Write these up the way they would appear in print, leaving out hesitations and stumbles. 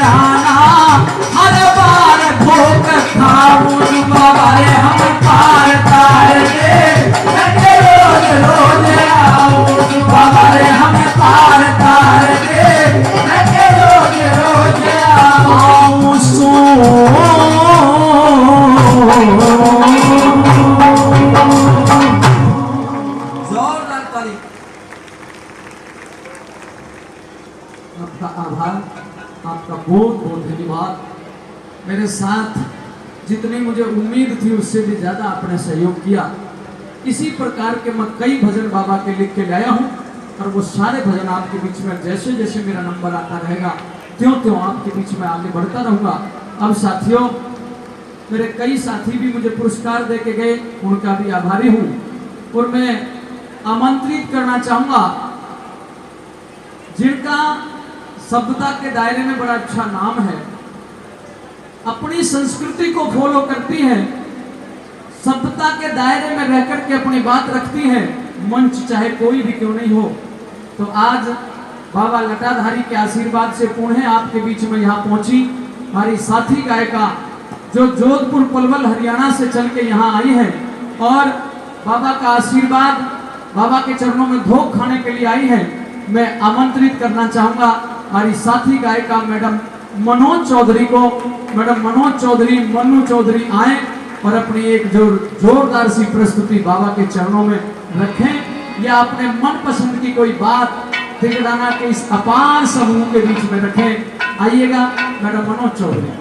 आना, हर बार ठोक खाऊं बाबा रे हम पार तार के, लगे रोज रोज आऊं बाबा रे हम पार तार के, लगे रोज रोज आऊं सो। जोरदार ताली। आपका आभार, आपका बहुत बहुत धन्यवाद। मेरे साथ जितनी मुझे उम्मीद थी उससे भी ज्यादा आपने सहयोग किया। इसी प्रकार के मैं कई भजन बाबा के लिख के लाया हूँ और वो सारे भजन आपके बीच में जैसे जैसे मेरा नंबर आता रहेगा त्यों त्यों आपके बीच में आगे बढ़ता रहूंगा। अब साथियों, मेरे कई साथी भी मुझे पुरस्कार दे के गए, उनका भी आभारी हूँ। और मैं आमंत्रित करना चाहूंगा जिनका सभ्यता के दायरे में बड़ा अच्छा नाम है, अपनी संस्कृति को फॉलो करती हैं, सभ्यता के दायरे में रहकर के अपनी बात रखती हैं, मंच चाहे कोई भी क्यों नहीं हो। तो आज बाबा लटाधारी के आशीर्वाद से पुणे आपके बीच में यहाँ पहुंची हमारी साथी गायिका जो जोधपुर पलवल हरियाणा से चल के यहाँ आई है और बाबा का आशीर्वाद, बाबा के चरणों में धोख खाने के लिए आई है। मैं आमंत्रित करना चाहूंगा हमारी साथी गायिका मैडम मनोज चौधरी को। मैडम मनोज चौधरी, मनु चौधरी आए और अपनी एक जोरदार सी प्रस्तुति बाबा के चरणों में रखें या अपने मन पसंद की कोई बात तिगड़ाना के इस अपार समूह के बीच में रखें। आइएगा मैडम मनोज चौधरी।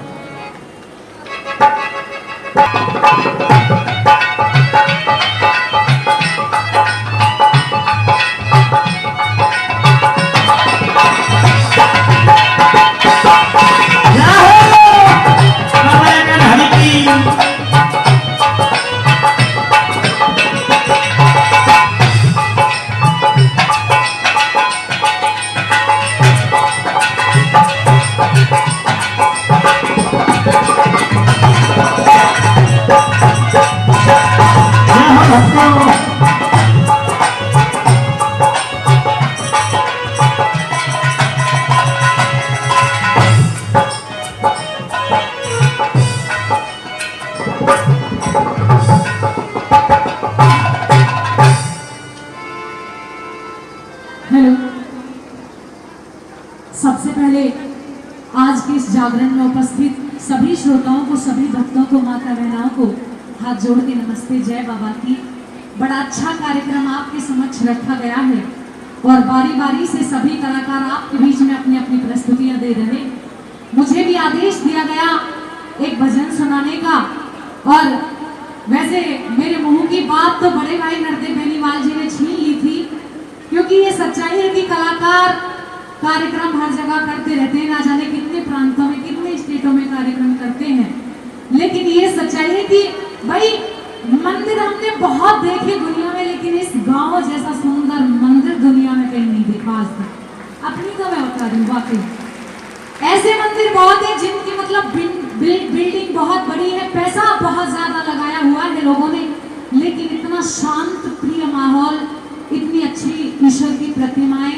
सबसे पहले आज के इस जागरण में उपस्थित सभी श्रोताओं को, सभी भक्तों को, माता बहनों को हाथ जोड़ के नमस्ते, जय बाबा की। बड़ा अच्छा कार्यक्रम आपके समक्ष रखा गया है और बारी बारी से सभी कलाकार आपके बीच में अपनी अपनी प्रस्तुतियां दे रहे। मुझे भी आदेश दिया गया एक भजन सुनाने का और वैसे मेरे मुंह की बात तो बड़े भाई नरदेव बेनीवाल जी ने छीन ली थी, क्योंकि ये सच्चाई है कि कलाकार कार्यक्रम हर जगह करते रहते हैं, ना जाने कितने प्रांतों में, कितने स्टेटों में कार्यक्रम करते हैं। लेकिन ये सच्चाई है कि भाई मंदिर हमने बहुत देखे दुनिया में, लेकिन इस गांव जैसा सुंदर मंदिर दुनिया में कहीं नहीं देखा आज तक। अपनी तो मैं बता दूं, वाकई ऐसे मंदिर बहुत है जिनकी मतलब बिल्डिंग बहुत बड़ी है, पैसा बहुत ज्यादा लगाया हुआ है लोगों ने, लेकिन इतना शांत प्रिय माहौल, इतनी अच्छी ईश्वर की प्रतिमाएं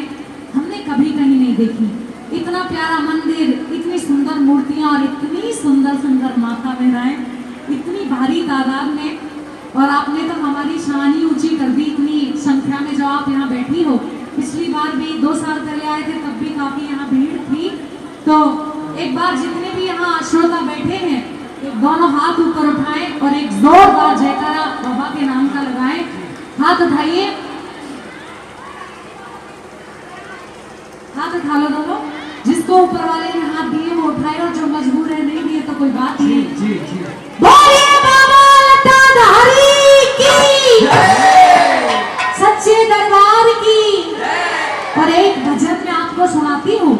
हमने कभी कहीं नहीं देखी। इतना प्यारा मंदिर, इतनी सुंदर मूर्तियां और इतनी सुंदर सुंदर माता बहनाएं, इतनी भारी तादाद में। और आपने तो हमारी शान ही ऊंची कर दी इतनी संख्या में जो आप यहाँ बैठी हो। पिछली बार भी 2 साल पहले आए थे, तब भी काफी यहाँ भीड़ थी। तो एक बार जितने भी यहाँ श्रोता बैठे हैं, एक दोनों हाथ ऊपर उठाएं और एक जोरदार जयकारा बाबा के नाम का लगाएं। हाथ उठाइए, हाथ उठा लो दोनों। जिसको ऊपर वाले ने हाथ दिए वो उठाए, और जो मजबूर है नहीं दिए तो कोई बात नहीं। जी जी, बोलिए बाबा लटाधारी की, सच्चे दरबार की। और एक भजन मैं आपको सुनाती हूँ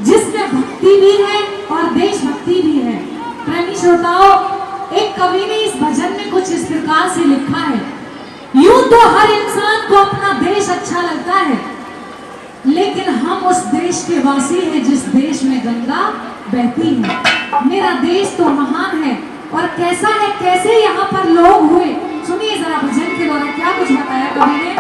जिसमें भक्ति भी है और देशभक्ति भी है। प्रेमी श्रोताओं, एक कवि ने इस भजन में कुछ इस प्रकार से लिखा है, यूं तो हर इंसान को अपना देश अच्छा लगता है, लेकिन हम उस देश के वासी हैं जिस देश में गंगा बहती है। मेरा देश तो महान है, और कैसा है, कैसे यहाँ पर लोग हुए। सुनिए जरा भजन के द्वारा क्या कुछ बताया कवि ने।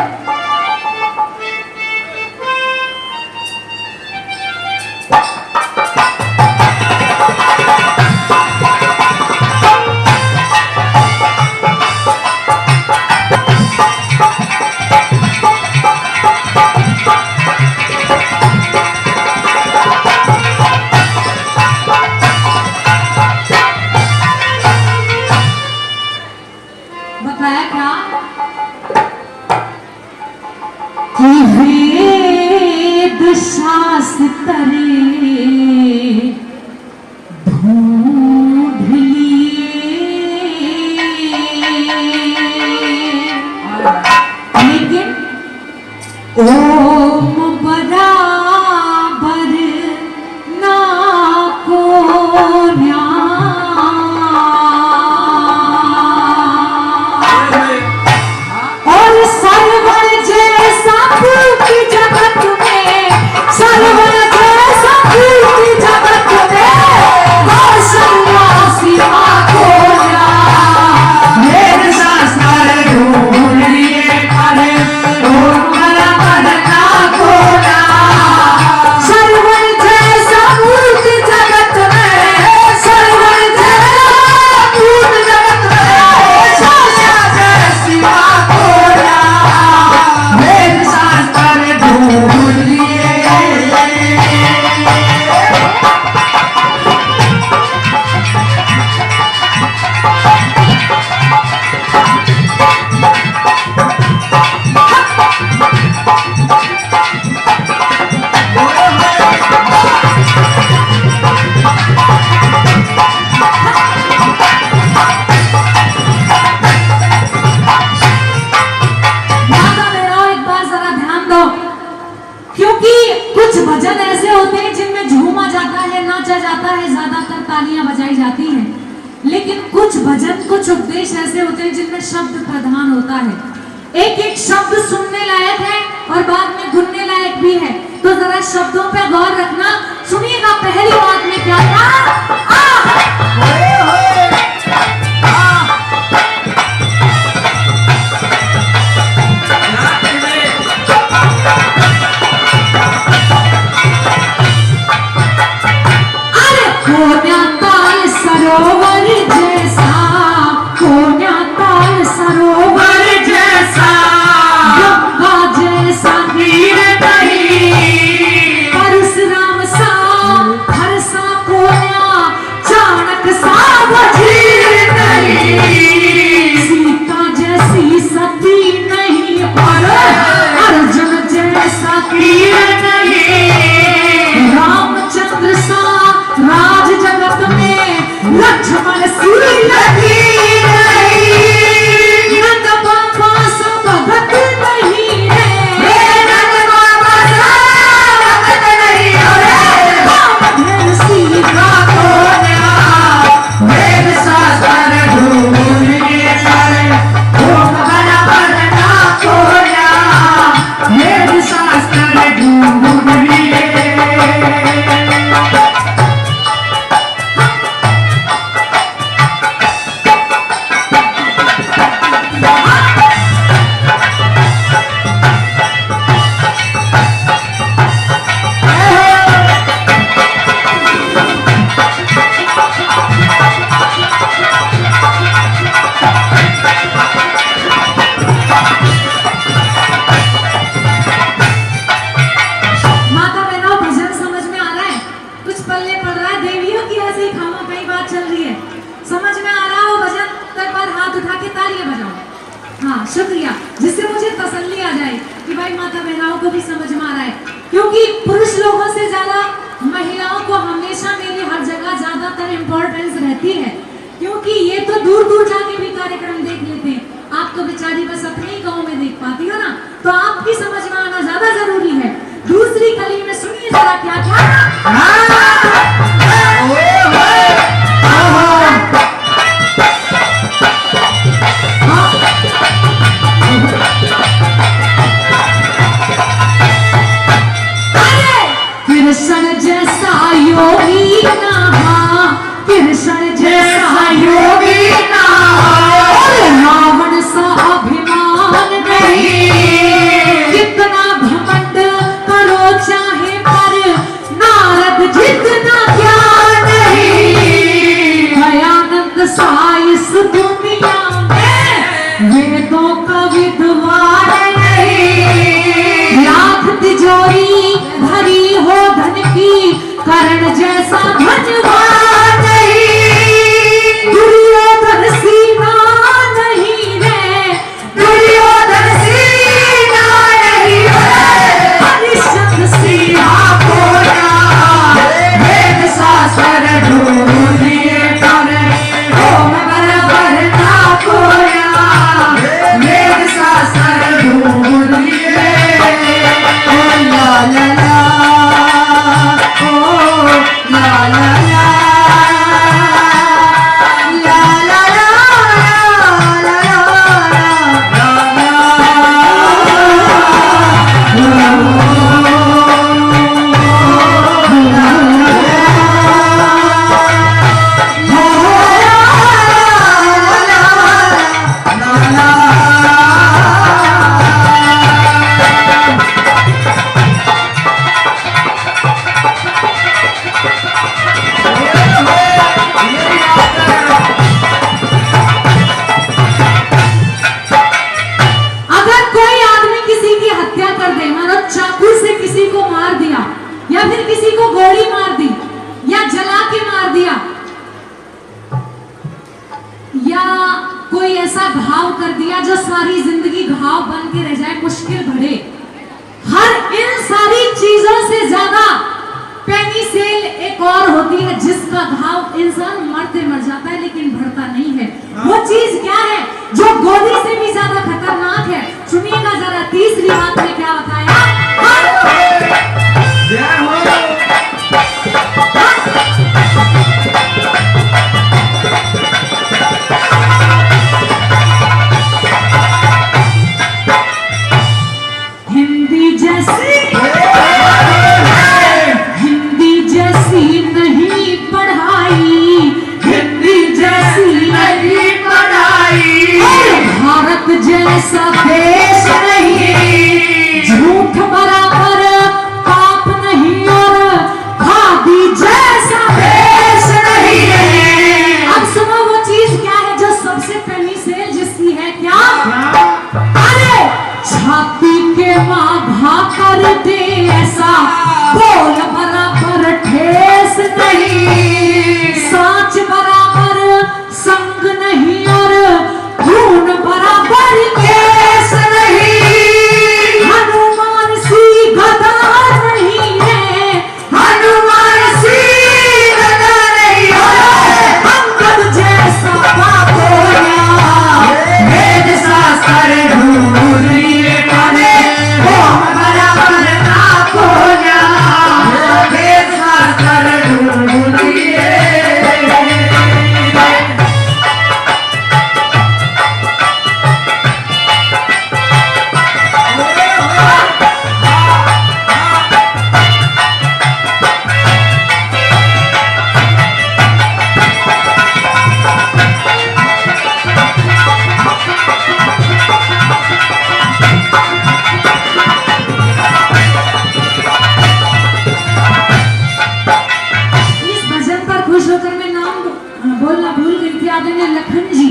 ओम बराबर ना को और सरवर जैसा पूरी जगत में, सरवर जैसा पूरी जगत में कौशल्या सिवा खोया। मेरे शास्त्र ढूंढ लिए अरे ओम बराबर ना खोया। सरवर जैसा पूरी जगत में, सरवर जैसा पूरी जगत में कौशल्या सिवा खोया। मेरे शास्त्र ढूंढ लिए। माता बहनों, एक बार जरा ध्यान दो, क्योंकि कुछ भजन ऐसे होते हैं जिनमें झूमा जाता है, नाचा जाता है, ज्यादातर तालियां बजाई जाती हैं। लेकिन कुछ भजन, कुछ उपदेश ऐसे होते हैं जिनमें शब्द प्रधान होता है। एक एक शब्द सुनने लायक है और बाद में गुनने लायक भी है। तो जरा शब्दों पे गौर रखना। सुनिएगा पहली बात में क्या था। अरे कोन्या ताल सरोवर जैसा, कोन्या ताल सरोवर जैसा, गंगा जैसा नीर नहीं, परशुराम सा हर सा कोन्या, चाणक सा वजीर नहीं, सीता जैसी सती नहीं, और अर्जुन जैसा वीर नहीं, रामचंद्र सा राज जगत में लक्ष्मण सी लकीर नहीं, नंद बाबा सा भगत नहीं रे, नंद बाबा सा भगत नहीं रे, रामधन सीता कोन्या। मेरे शास्त्र ढूंढ लिए करे ओम बराबर ना खोया। मेरे शास्त्र ढूंढ लिए। माता बहनों, भजन समझ में आ रहा है? कुछ पल्ले पड़ रहा है? देवियों की ऐसे ही खामा कई बात चल रही है। समझ में आ रहा हो भजन तो एक बार हाथ उठा के तालियां बजाओ। हाँ, शुक्रिया, जिससे मुझे तसल्ली आ जाए कि भाई माता बहनों को भी समझ में आ रहा है। क्योंकि पुरुष लोगों से ज्यादा महिलाओं को हमेशा मेरी हर जगह ज्यादातर इम्पोर्टेंस रहती है। क्योंकि ये तो दूर दूर जाके भी कार्यक्रम देख लेते हैं, आप तो बेचारी बस अपने ही गाँव में देख पाती हो ना, तो आपकी समझ में आना ज्यादा जरूरी है। दूसरी कली में सुनिए जरा क्या क्या। कृष्ण जैसा योगी नहा, कृष्ण जैसा योगी नहा, रावण सा अभिमान नहीं, कितना घमंड करो चाहे पर नारद जितना ज्ञान नहीं, दयानंद सा इस दुनिया में वेदों का विद्वान नहीं, लाख तिजोरी भरी हो धन की, कर्ण जैसा धनवान नहीं, दुर्योधन सीना नहीं रे, दुर्योधन सीना नहीं रे, हरिश्चंद्र सिंहा कोया। वेद शास्त्र ढूंढ लिए करे ओम बराबर ना खोया। वेद शास्त्र ढूंढ लिए। घाव कर दिया जो सारी जिंदगी घाव बन के रह जाए, मुश्किल भरे। हर इन सारी चीजों से ज्यादा पेनिसिलिन एक और होती है जिसका घाव इंसान मरते मर जाता है लेकिन भरता नहीं है। वो चीज क्या है जो गोली से भी ज्यादा खतरनाक है? सुनिएगा जरा, तीसरी बात में क्या बताया। हिंदी जैसी नहीं पढ़ाई, हिंदी जैसी नहीं पढ़ाई, भारत जैसा देश नहीं, झूठ बराबर पाप नहीं और खादी जैसा देश नहीं। अब सुनो वो चीज क्या है जो सबसे पेनिसिलिन जिसकी है, क्या? अरे छाती के माघा कर दे ऐसा, बोल बराबर ठेस नहीं, सांच बराबर संग नहीं और खून बराबर केस नहीं, हनुमान सी गदा नहीं है, हनुमान सी गदा नहीं है, अंगद जैसा बाबोया, वेद शास्त्र ढूंढ लिए पढ़े, ओम बराबर ना खोया, वेद शास्त्र ढूंढ लिए। इस भजन पर खुश होकर मैं नाम बोलना भूल गई थी। आदरणीय लखन जी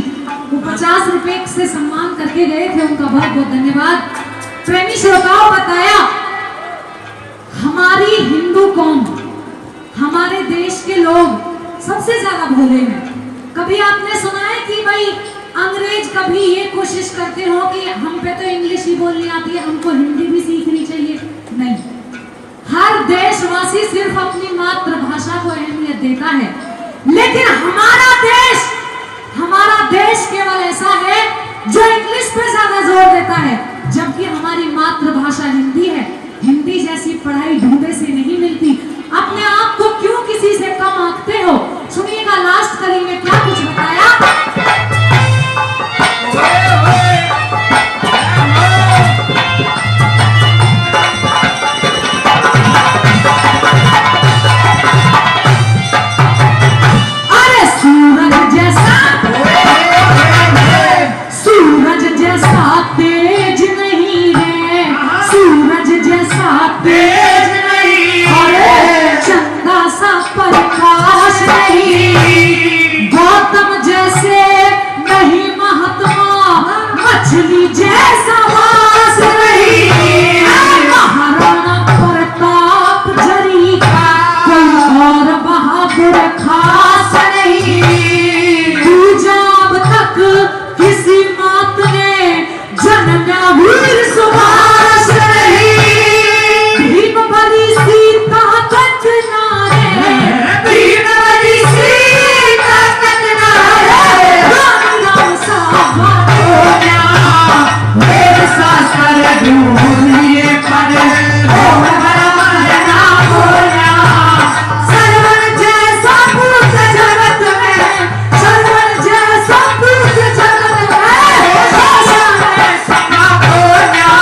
वो 50 रुपए से सम्मान करके गए थे, उनका बहुत बहुत धन्यवाद। प्रेमी श्रोताओं, बताया हमारी हिंदू कौम, हमारे देश के लोग सबसे ज्यादा भोले हैं। कभी आपने सुना है कि भाई अंग्रेज कभी ये कोशिश करते हो कि हम पे तो इंग्लिश ही बोलनी आती है, हमको हिंदी भी सीखनी चाहिए? नहीं, हर देशवासी सिर्फ अपनी मातृभाषा को अहमियत देता है, लेकिन हमारा देश केवल ऐसा है जो इंग्लिश पे ज्यादा जोर देता है, जबकि हमारी मातृभाषा हिंदी है। हिंदी जैसी पढ़ाई ढूंढे से नहीं मिलती। अपने आप को क्यों किसी से कम आंकते हो? सुनिएगा लास्ट कड़ी में क्या कुछ बताया। अरे सूरज जैसा तेज नहीं है, सूरज जैसा तेज नहीं, अरे चंदा सा प्रकाश नहीं, गौतम जैसे नहीं महात्मा, मछली जैसा वास नहीं, महाराणा प्रताप जरी का कोई और बहादुर खास नहीं, पूजा अब तक किसी मात ने जन्मा वीर सुभाष नहीं, भीम बली सीता कटनारे, भीम बली सीता कटनारे, राम राम साहब बोला, वेद शास्त्र ढूंढ लिए पढ़े, ओम बराबर ना बोला, सरवर जैसा पूत जगत में, सरवर जैसा पूत जगत में, भाषा में समा बोला,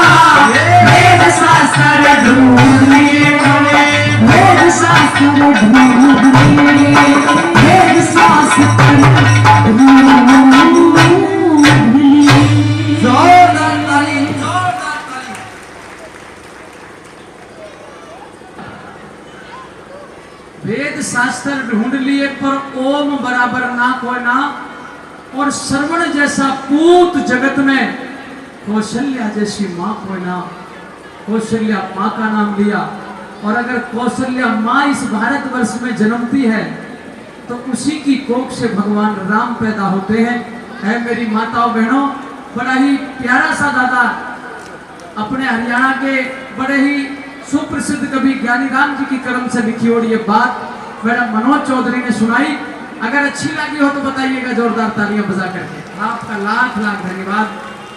वेद शास्त्र ढूंढ लिए पढ़े, वेद शास्त्र ढूंढ लिए, वेद शास्त्र ढूंढ लिए। जोरदार ताली, जोरदार ताली। वेद शास्त्र ढूंढ लिए पर ओम बराबर ना कोई ना, और श्रवण जैसा पूत जगत में, कौशल्या जैसी माँ कोई ना। कौशल्या माँ का नाम लिया, और अगर कौशल्या माँ इस भारतवर्ष में जन्मती है तो उसी की कोख से भगवान राम पैदा होते हैं। है मेरी माताओं बहनों, बड़ा ही प्यारा सा दादा अपने हरियाणा के बड़े ही सुप्रसिद्ध कवि ज्ञानीराम जी की कलम से लिखी और ये बात मैडम मनोज चौधरी ने सुनाई। अगर अच्छी लगी हो तो बताइएगा जोरदार तालियां बजा करके। आपका लाख लाख धन्यवाद।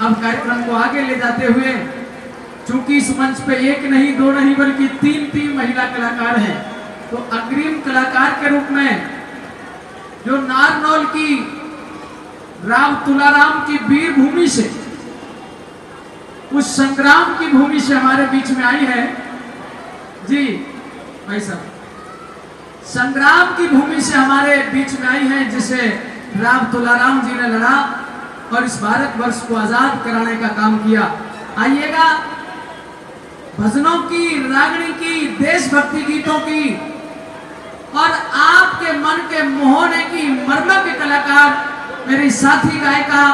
अब कार्यक्रम को आगे ले जाते हुए, चूंकि इस मंच पे एक नहीं दो नहीं बल्कि तीन महिला कलाकार हैं, तो अग्रिम कलाकार के रूप में जो नारनौल की राव तुलाराम की वीर भूमि से, उस संग्राम की भूमि से हमारे बीच में आई है जी भाई साहब, संग्राम की भूमि से हमारे बीच में आई है, जिसे राव तुलाराम जी ने लड़ा और इस भारतवर्ष को आजाद कराने का काम किया। आइएगा, भजनों की, रागनी की, देशभक्ति गीतों की और आपके मन के मोहने की मर्मज्ञ कलाकार मेरी साथी गायिका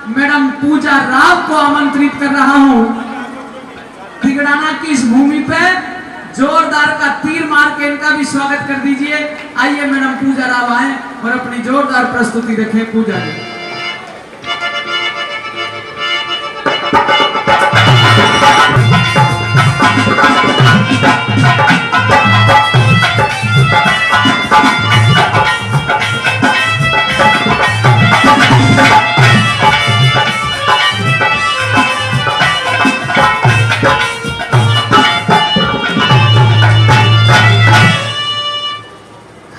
मैडम पूजा राव को आमंत्रित कर रहा हूं। तिगड़ाना की इस भूमि पे जोरदार का तीर मार के इनका भी स्वागत कर दीजिए। आइए मैडम पूजा राव आए और अपनी जोरदार प्रस्तुति देखें। पूजा जी।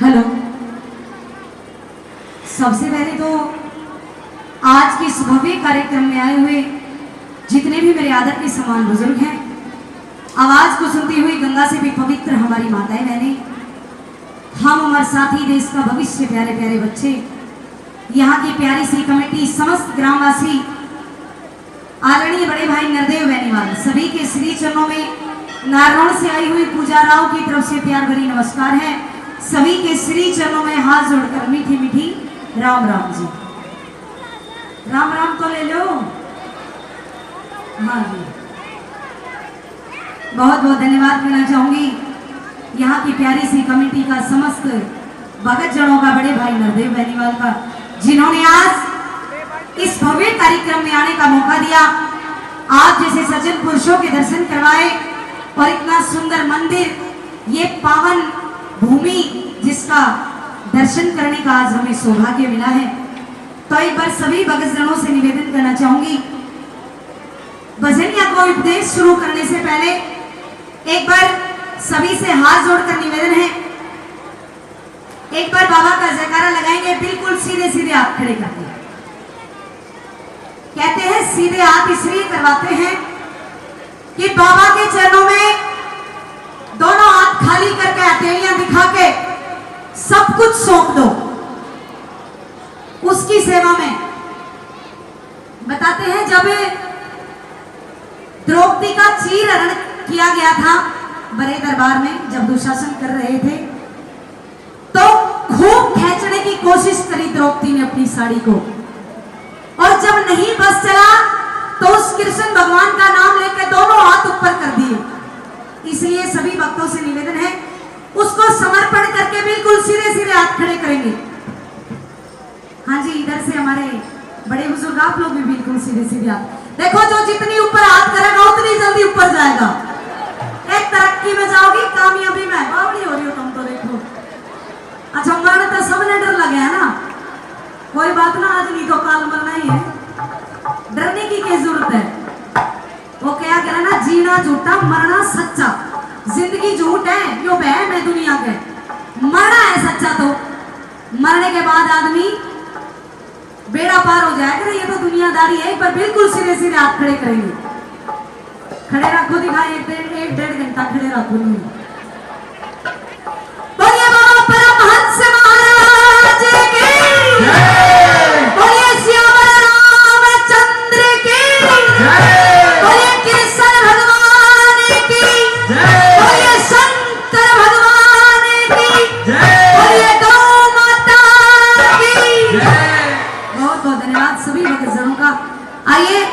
हेलो, सबसे पहले तो आज के इस भव्य कार्यक्रम में आए हुए जितने भी मेरे आदर के समान बुजुर्ग हैं, आवाज को सुनती हुई गंगा से भी पवित्र हमारी माताएं बहनें, हम उम्र साथी, देश का भविष्य, प्यारे प्यारे बच्चे, यहाँ की प्यारी सी कमेटी, समस्त ग्रामवासी, आदरणीय बड़े भाई नरदेव बेनीवाल, सभी के श्री चरणों में नारनौल से आई हुई पूजा राव की तरफ से प्यार भरी नमस्कार है। सभी के श्री चरणों में हाथ जोड़कर मीठी मीठी राम राम जी। राम राम तो ले लो। हाँ जी, बहुत बहुत धन्यवाद करना चाहूंगी यहाँ की प्यारी सी कमेटी का, समस्त भगत जनों का, बड़े भाई नरदेव बेनीवाल का, जिन्होंने आज इस भव्य कार्यक्रम में आने का मौका दिया, आप जैसे सज्जन पुरुषों के दर्शन करवाए और इतना सुंदर मंदिर, ये पावन भूमि जिसका दर्शन करने का आज हमें सौभाग्य मिला है। तो एक बार सभी भक्तजनों से निवेदन करना चाहूंगी, भजनिया को उपदेश शुरू करने से पहले एक बार सभी से हाथ जोड़कर निवेदन है, एक बार बाबा का जयकारा लगाएंगे, बिल्कुल सीधे सीधे हाथ खड़े करके। कहते हैं सीधे हाथ इसलिए करवाते हैं कि बाबा के चरणों में दोनों हाथ खाली करके, हथेलियां दिखा के सब कुछ सौंप दो उसकी सेवा में। बताते हैं जब द्रौपदी का चीरहरण किया गया था बड़े दरबार में, जब दुशासन कर रहे थे, तो खूब खींचने की कोशिश करी द्रौपदी ने अपनी साड़ी को, और जब नहीं बस चला तो उस कृष्ण भगवान का नाम लेकर दोनों हाथ ऊपर कर दिए। इसलिए सभी भक्तों से निवेदन है, उसको समर्पण करके बिल्कुल सीधे सीधे हाथ खड़े करेंगे। हाँ जी, इधर से हमारे बड़े बुजुर्ग, आप लोग भी बिल्कुल सीधे सीधे हाथ। देखो, जो जितनी ऊपर हाथ करेगा उतनी जल्दी ऊपर जाएगा। एक तरक्की में जाओगी, कामयाबी में बावड़ी हो रही हो तुम तो। देखो, अच्छा मरने तो सबने डर लगे है ना, कोई बात ना, आज नहीं तो काल मरना ही है, डरने की क्या जरूरत है। वो क्या कह रहा ना, जीना झूठा मरना सच्चा, जिंदगी झूठ है, यो बहम है दुनिया के, मरना है सच्चा। तो मरने के बाद आदमी बेड़ा पार हो जाएगा, ये तो दुनियादारी है। एक बार बिल्कुल सीधे सीधे हाथ खड़े करेंगे, खड़े रखो, दिखाई एक डेढ़ घंटा खड़े रखो। बोलिए बाबा परमहंस महाराज की, बोलिए श्यामल रामचंद्र की, बोलिए कृष्ण भगवान की, बोलिए शंकर भगवान की, बोलिए गौ माता की। बहुत बहुत धन्यवाद सभी भक्तजनों का। आइए,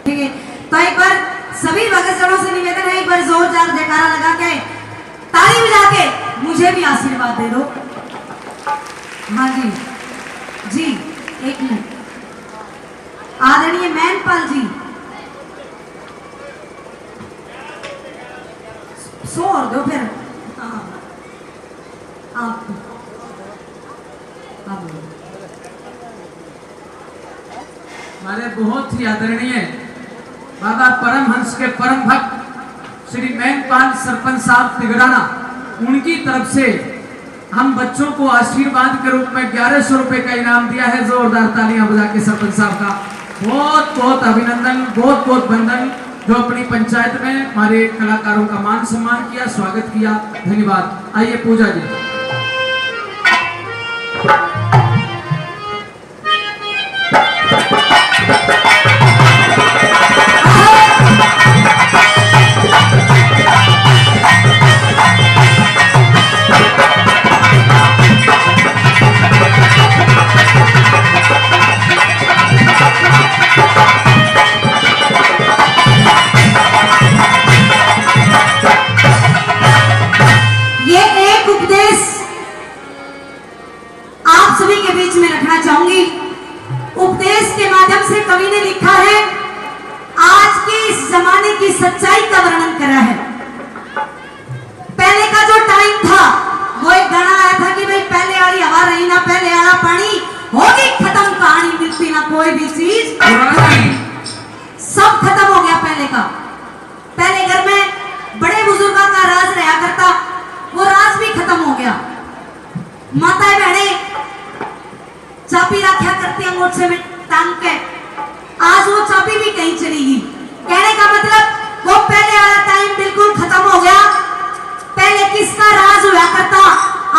ठीक है, तो एक बार सभी भक्तजनों से निवेदन है, एक बार जोरदार जयकारा लगा के, ताली बजा के मुझे भी आशीर्वाद दे दो। हाँ जी जी, एक मिनट। आदरणीय मैनपाल जी, सो और दो फिर। हाँ, आप बोलो। हमारे बहुत ही आदरणीय बाबा परमहंस के परम भक्त श्री मैनपाल सरपंच साहब तिगड़ाना, उनकी तरफ से हम बच्चों को आशीर्वाद के रूप में 1100 रुपए का इनाम दिया है। जोरदार तालियां बजा के सरपंच साहब का बहुत बहुत अभिनंदन, बहुत बहुत वंदन, जो अपनी पंचायत में हमारे कलाकारों का मान सम्मान किया, स्वागत किया। धन्यवाद। आइए पूजा जी। ये एक उपदेश आप सभी के बीच में रखना चाहूंगी। उपदेश के माध्यम से कवि ने लिखा है, आज के इस जमाने की सच्चाई का वर्णन करा है। पहले का जो टाइम था, वो एक गाना आया था कि भाई पहले वाली हवा रही ना पहले वाला पानी, होगी खत्म कहानी, मिलती ना कोई भी चीज, सब खत्म हो गया पहले का। पहले घर में बड़े बुजुर्गों का राज रहा करता, वो राज भी खत्म हो गया। माताएं बहनें चाबी रखा करती अंगूठे में टांग के, आज वो चाबी भी कहीं चली गई। कहने का मतलब वो पहले वाला टाइम बिल्कुल खत्म हो गया। पहले किसका राज हुआ करता,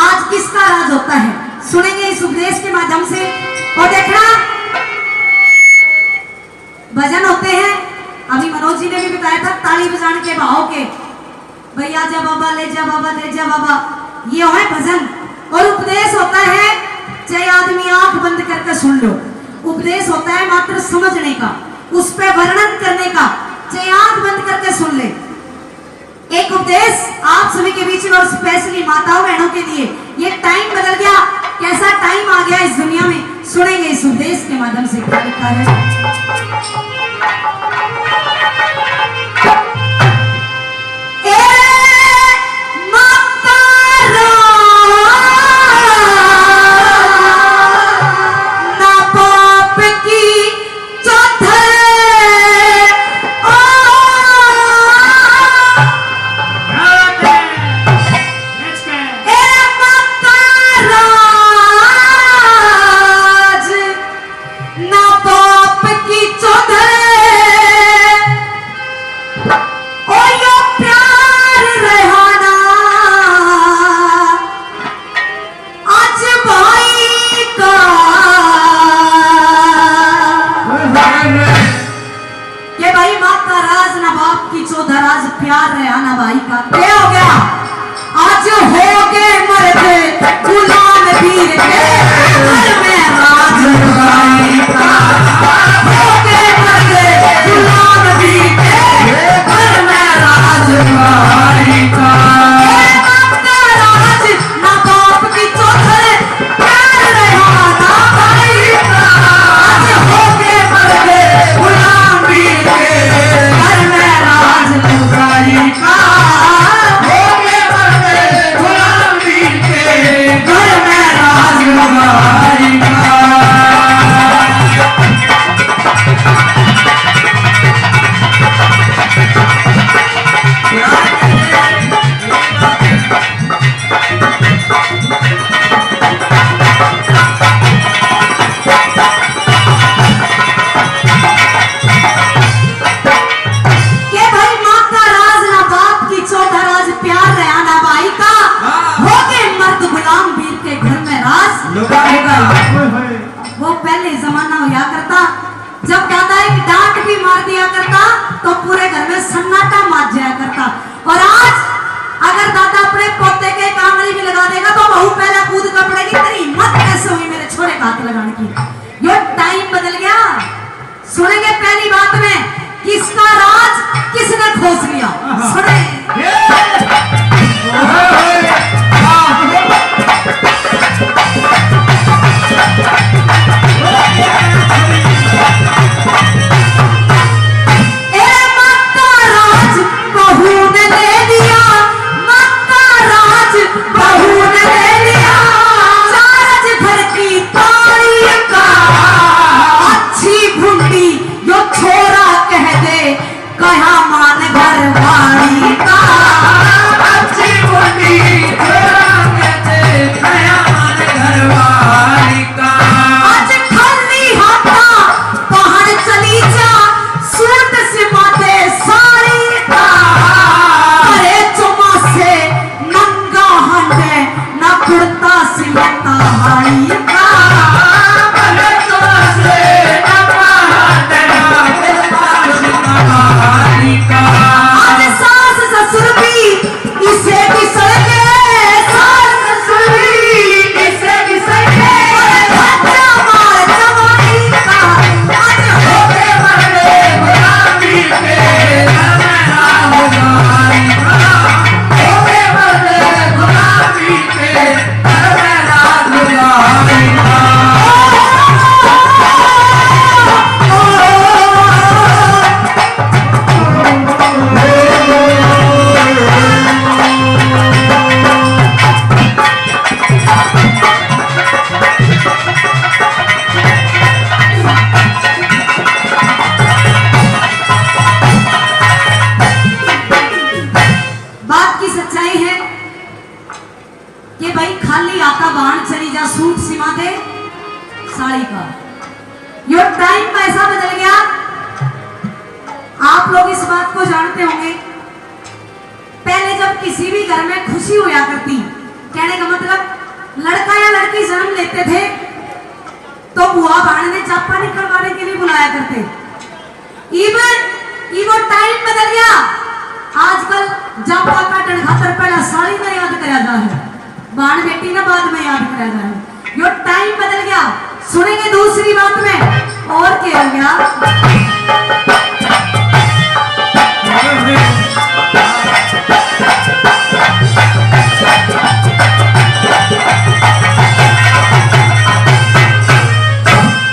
आज किसका राज होता है, सुनेंगे इस उपदेश के माध्यम से। और देखना, भजन होते हैं, अभी मनोज जी ने भी बताया था, ताली बजाने के भाव के, भैया जा बाबा, ले जा बाबा, दे जा बाबा, ये है भजन। और उपदेश होता है, चाहे आदमी आंख बंद करके सुन लो, उपदेश होता है मात्र समझने का, उस पे वर्णन करने का, चाहे आंख बंद करके सुन ले। एक उपदेश आप सभी के बीच में, और स्पेशली माताओं बहनों के लिए। ये टाइम बदल गया, कैसा टाइम आ गया इस दुनिया में, सुनेंगे इस उपदेश के माध्यम से क्या लिखा है। प्यार रहा ना भाई का, क्या हो गया, आज हो गए मर्द गुलाम वीर के घर में राज भाई का, हो गए मर्द गुलाम वीर के घर में राज भाई का। राज ना बाप की चौधर, प्यार रहा ना भाई का, आज हो गए मर्द गुलाम वीर के घर में राज भाई का, हो गए मर्द गुलाम वीर के घर में राज भाई का। वो पहले जमाना हुआ करता, जब दादा एक डांट भी मार दिया करता तो पूरे घर में सन्नाटा मार जाया करता। और आज अगर दादा अपने पोते के कांगड़ी भी लगा देगा तो बहू पहला कूद कर पड़ेगी, तेरी हिम्मत कैसे हुई मेरे छोरे का हाथ लगाने की। ये टाइम बदल गया। सुनेंगे पहली बात में, किसका राज किसने खोस लिया, सुने। होता हाई का भले तो से आज सास ससुर भी इसे भी सड़के सास ससुर भी इसे भी सड़के बच्चा मार जवानी का आज होते मरने गुलामी के बात की सच्चाई है कि भाई खाली आता बाण चली जा सूट सिमा दे साड़ी का। यो टाइम ऐसा बदल गया, आप लोग इस बात को जानते होंगे। पहले जब किसी भी घर में खुशी हुआ करती, कहने का मतलब लड़का या लड़की जन्म लेते थे तो बुआ भाण ने चापा निकलवाने के लिए बुलाया करते। इवन टाइम बदल गया, आजकल जापा काटन खातर पहला साड़ी में याद कराया जा है, बाण बेटी ना बाद में याद कराया जा है। यो टाइम बदल गया। सुनेंगे दूसरी बात में और क्या हो गया।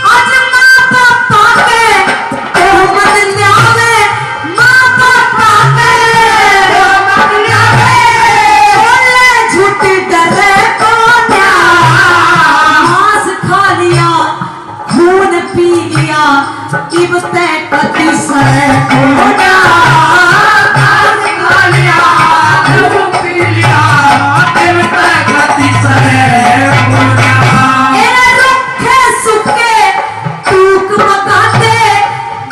आज माँ पापा के तो मन न्यावे, माँ पापा के तो मन न्यावे, बोले झूठी डरे को न्या, मांस खा लिया खून पी लिया इब तय कति सरे को न्या, मांस खा लिया खून पी लिया इब तय कति सरे को न्या। एरे रुखे सुखे टूक मकाते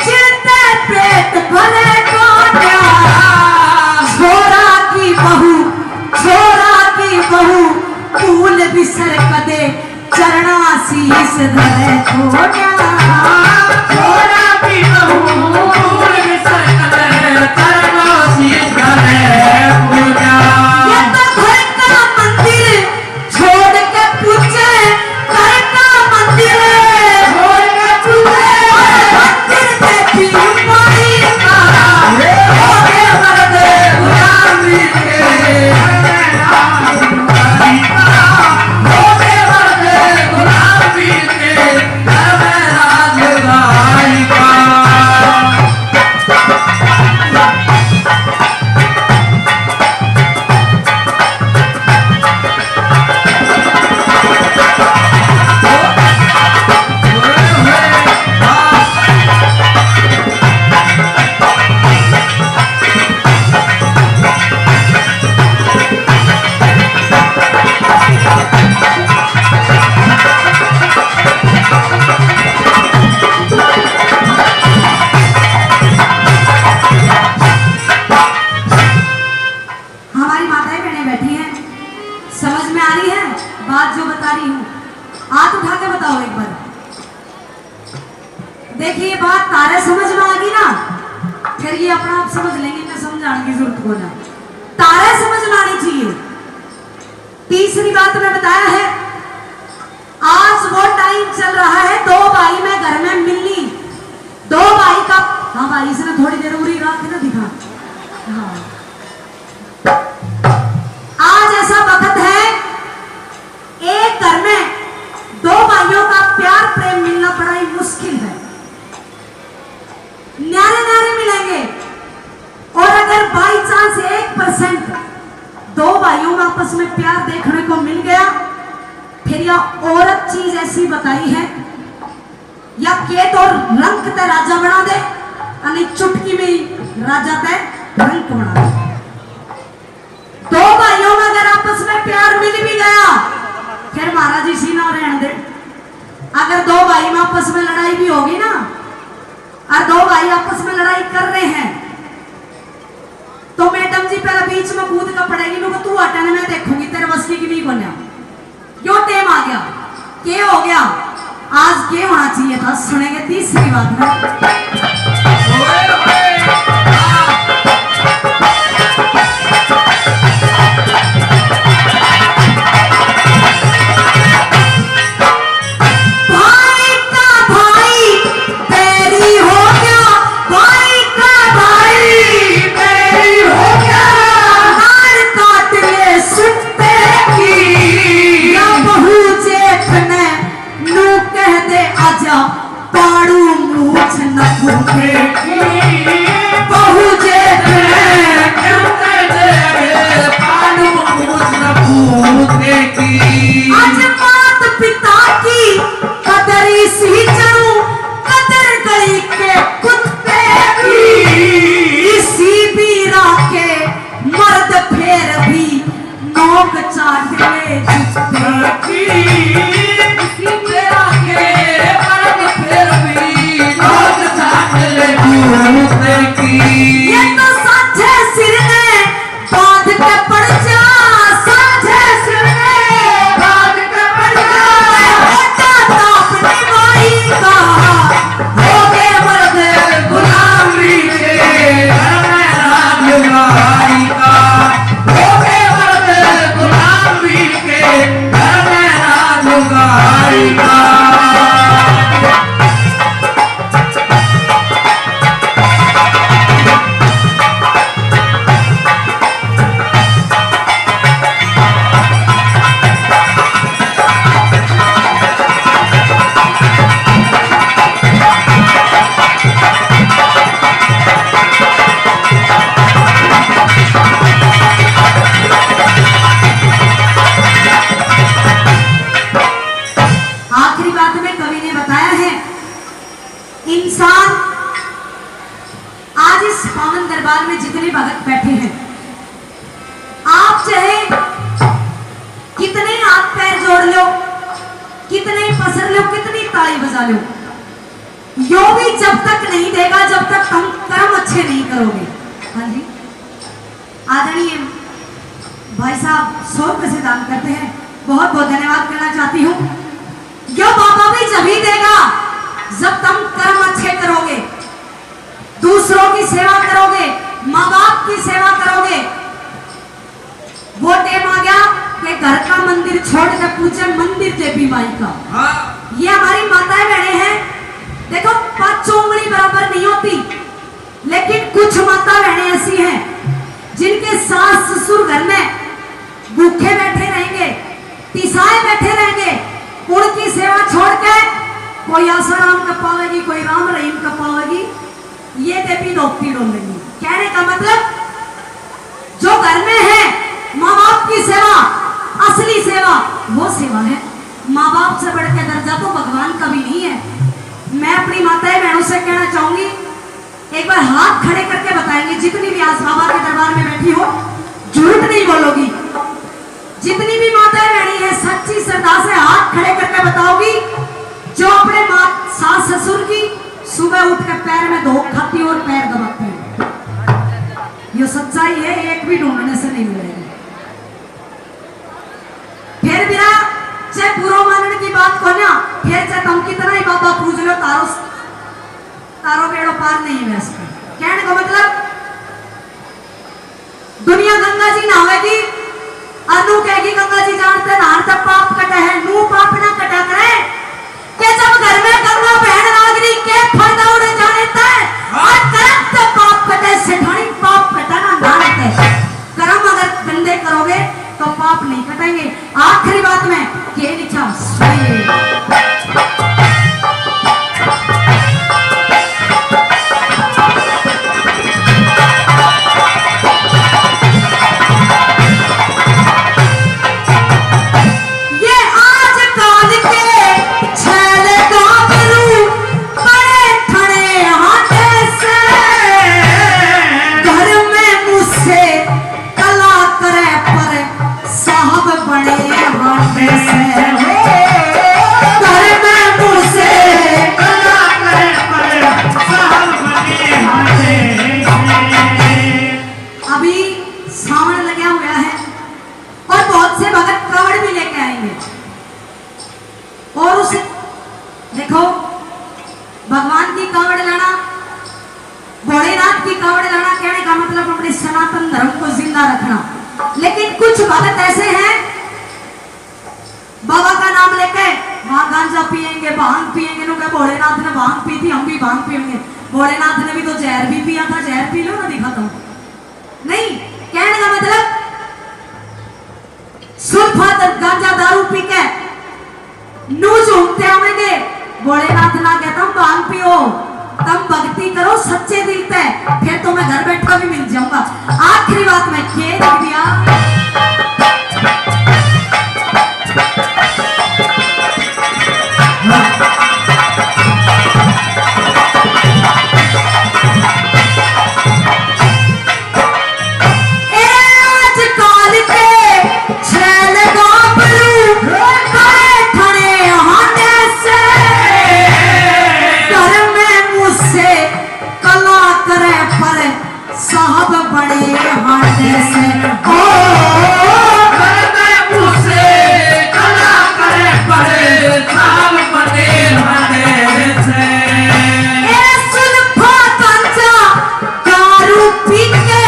जिरते पेट भरे को न्या, छोरा की बहू फूल बिसर कदे चरणा शीस धरे को न्या, छोरा की बहू फूल बिसर कदे चरणा शीस धरे को न्या। ये तो घर का मंदिर छोड़ के पूछे, घर का मंदिर छोड़ के पूछे, मंदिर देखी माई का होगे मर्द गुलामी के, होगे मर्द गुलामी के, हमारी माताएं बहनें बैठी हैं, समझ में आ रही है बात जो बता रही हूँ? हाथ उठा के बताओ एक बार। देखिए बात तारे समझ में आ गई ना, फिर ये अपना आप समझ लेंगे, मैं समझाने की जरूरत को ना, तारे समझ में आनी चाहिए। तीसरी बात मैं बताया है, आज वो टाइम चल रहा है दो भाई में घर में मिलनी, दो भाई का। हाँ भाई इसने थोड़ी देर उड़ी रात ना दिखा। हाँ आज ऐसा वक्त है, एक घर में दो भाइयों का प्यार प्रेम मिलना बड़ा ही मुश्किल है। न्यारे न्यारे मिलेंगे, और अगर बाई चांस 1% दो भाइयों में आपस में प्यार देखने को मिल गया, फिर यह औरत चीज ऐसी बताई है, या के तो रंग ते राजा बना दे, यानी चुटकी में ही राजा ते रंग बना दे। दो भाइयों में अगर आपस में प्यार मिल भी गया, फिर महाराज जी सीना रहने दे। अगर दो भाई में आपस में लड़ाई भी होगी ना, और दो भाई आपस में लड़ाई कर रहे हैं, तो मैडम जी पहले बीच में कूद का पड़ेगी, तू हटने में देखूंगी तेरे बस की नहीं बना। यो टेम के हो गया आज के होना चाहिए था सुनेंगे तीसरी बात में। यो भी जब तक नहीं देगा जब तक तुम कर्म अच्छे नहीं करोगे। हाँ जी, आदरणीय भाई साहब 100 रुपए से दान करते हैं, बहुत बहुत धन्यवाद करना चाहती हूँ। यो बाबा भी जब ही देगा जब तुम कर्म अच्छे करोगे, दूसरों की सेवा करोगे, माँ बाप की सेवा करोगे। वो टाइम आ गया कि घर का मंदिर छोड़ कर पूछे मंदिर देवी माई का। ये हमारी माताएं बहने हैं, देखो 5 उंगली बराबर नहीं होती, लेकिन कुछ माता बहने ऐसी हैं जिनके सास ससुर घर में भूखे बैठे रहेंगे, तिसाए बैठे रहेंगे, उनकी सेवा छोड़ के कोई आसाराम का पावेगी, कोई राम रहीम का पावेगी, ये देवी डोकती डोलेगी। कहने का मतलब जो घर में है माँ बाप की सेवा, असली सेवा वो सेवा है। माँ बाप से बढ़ के दर्जा तो भगवान का भी नहीं है। मैं अपनी माताएं बहनों से कहना चाहूंगी, एक बार हाथ खड़े करके बताएंगे, जितनी भी आज बाबा के दरबार में बैठी हो, झूठ नहीं बोलोगी, जितनी भी माताएं बहनी है सच्ची श्रद्धा से हाथ खड़े करके बताओगी, जो अपने माँ सास ससुर की सुबह उठ कर पैर में धो खाती और पैर दबाती है। ये सच्चाई है, एक भी ढूंढने से नहीं मिलेगी। फिर भी चाहे बुरो मानने की बात को ना, फिर चाहे तुम कितना ही बाबा पूज लो, तारो बेड़ो पार नहीं है। कहने का मतलब दुनिया गंगा जी नहावेगी, अनु कहेगी गंगा जी जानते नहार तब पाप कटे है, नू पाप ना कटा करे के जब घर में गंगा बहन नागरी के फायदा उड़े जाने तय और कर्म तो पाप कटे, सेठानी पाप कटा ना नाते। कर्म अगर गंदे करोगे तो पाप नहीं कटेंगे। आखिरी बात में के लिखा घर लगा रखना। लेकिन कुछ भगत ऐसे हैं, बाबा का नाम लेके वहां गांजा पिएंगे, भांग पिएंगे। नो क्या भोलेनाथ ने भांग पी थी, हम भी भांग पिएंगे। भोलेनाथ ने भी तो जहर भी पिया था, जहर पी लो ना, दिखाता हूं। नहीं, कहने का मतलब सुल्फात गांजा दारू पी के नू झूमते होंगे। भोलेनाथ ना कहता हूं भांग पियो, तब भक्ति करो सच्चे दिल पे, फिर तो मैं घर बैठा भी मिल जाऊंगा। आखिरी बात मैं ये लिख दिया, साहब बड़े हाथे से कला करे पड़े साहब बड़े हाथे से। सुल्फा गांजा दारू पी के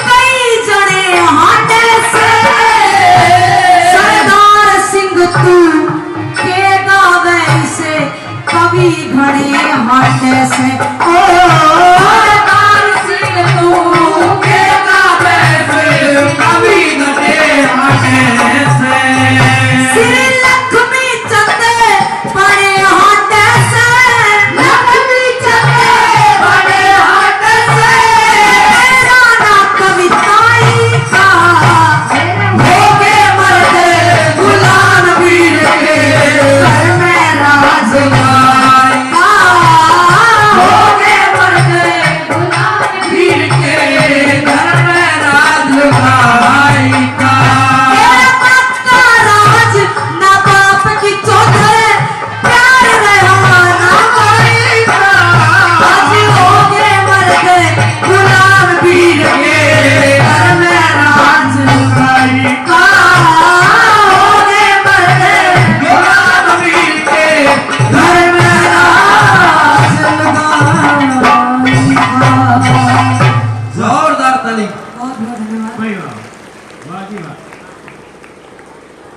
कई जने हाथे से। सरदार सिंह तू के गावे से कभी घड़े हाथे से।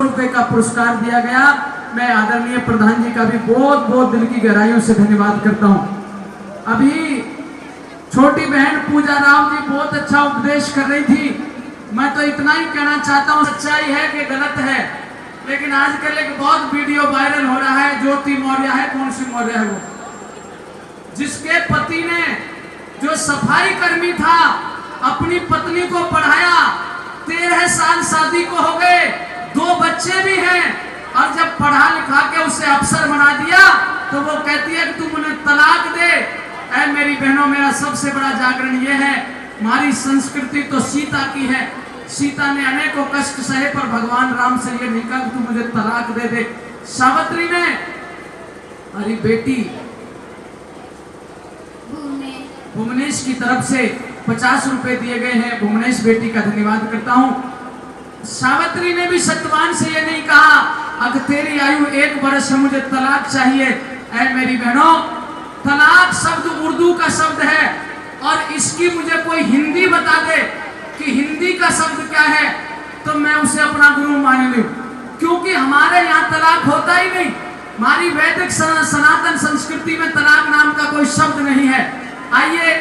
रुपए का पुरस्कार दिया गया। मैं आदरणीय प्रधान जी का भी बहुत बहुत दिल की गहराइयों से धन्यवाद करता हूं। अभी छोटी बहन पूजा राव जी बहुत अच्छा उपदेश कर रही थी। मैं तो इतना ही कहना चाहता हूं, सच्चाई है कि गलत है, लेकिन आजकल एक बहुत वीडियो वायरल हो रहा है। ज्योति मौर्य है, कौन सी मौर्य है वो, जिसके पति ने, जो सफाई कर्मी था, अपनी पत्नी को पढ़ाया, 13 साल शादी को हो गए, 2 बच्चे भी हैं, और जब पढ़ा लिखा के उसे अफसर बना दिया तो वो कहती है कि तू मुझे तलाक दे। ऐ मेरी बहनों, मेरा सबसे बड़ा जागरण ये है, हमारी संस्कृति तो सीता की है। सीता ने अनेकों कष्ट सहे, पर भगवान राम से ये नहीं कहा कि तू मुझे तलाक दे दे। सावित्री ने, हमारी बेटी भुवनेश की तरफ से 50 रुपए दिए गए हैं। भुवनेश बेटी का धन्यवाद करता हूं। सावित्री ने भी सत्यवान से ये नहीं कहा अगर तेरी आयु 1 वर्ष है मुझे तलाक चाहिए। ऐ मेरी बहनों, तलाक शब्द उर्दू का शब्द है, और इसकी मुझे कोई हिंदी बता दे कि हिंदी का शब्द क्या है, तो मैं उसे अपना गुरु मान लूं, क्योंकि हमारे यहाँ तलाक होता ही नहीं। हमारी वैदिक सनातन संस्कृति में तलाक नाम का कोई शब्द नहीं है। आइए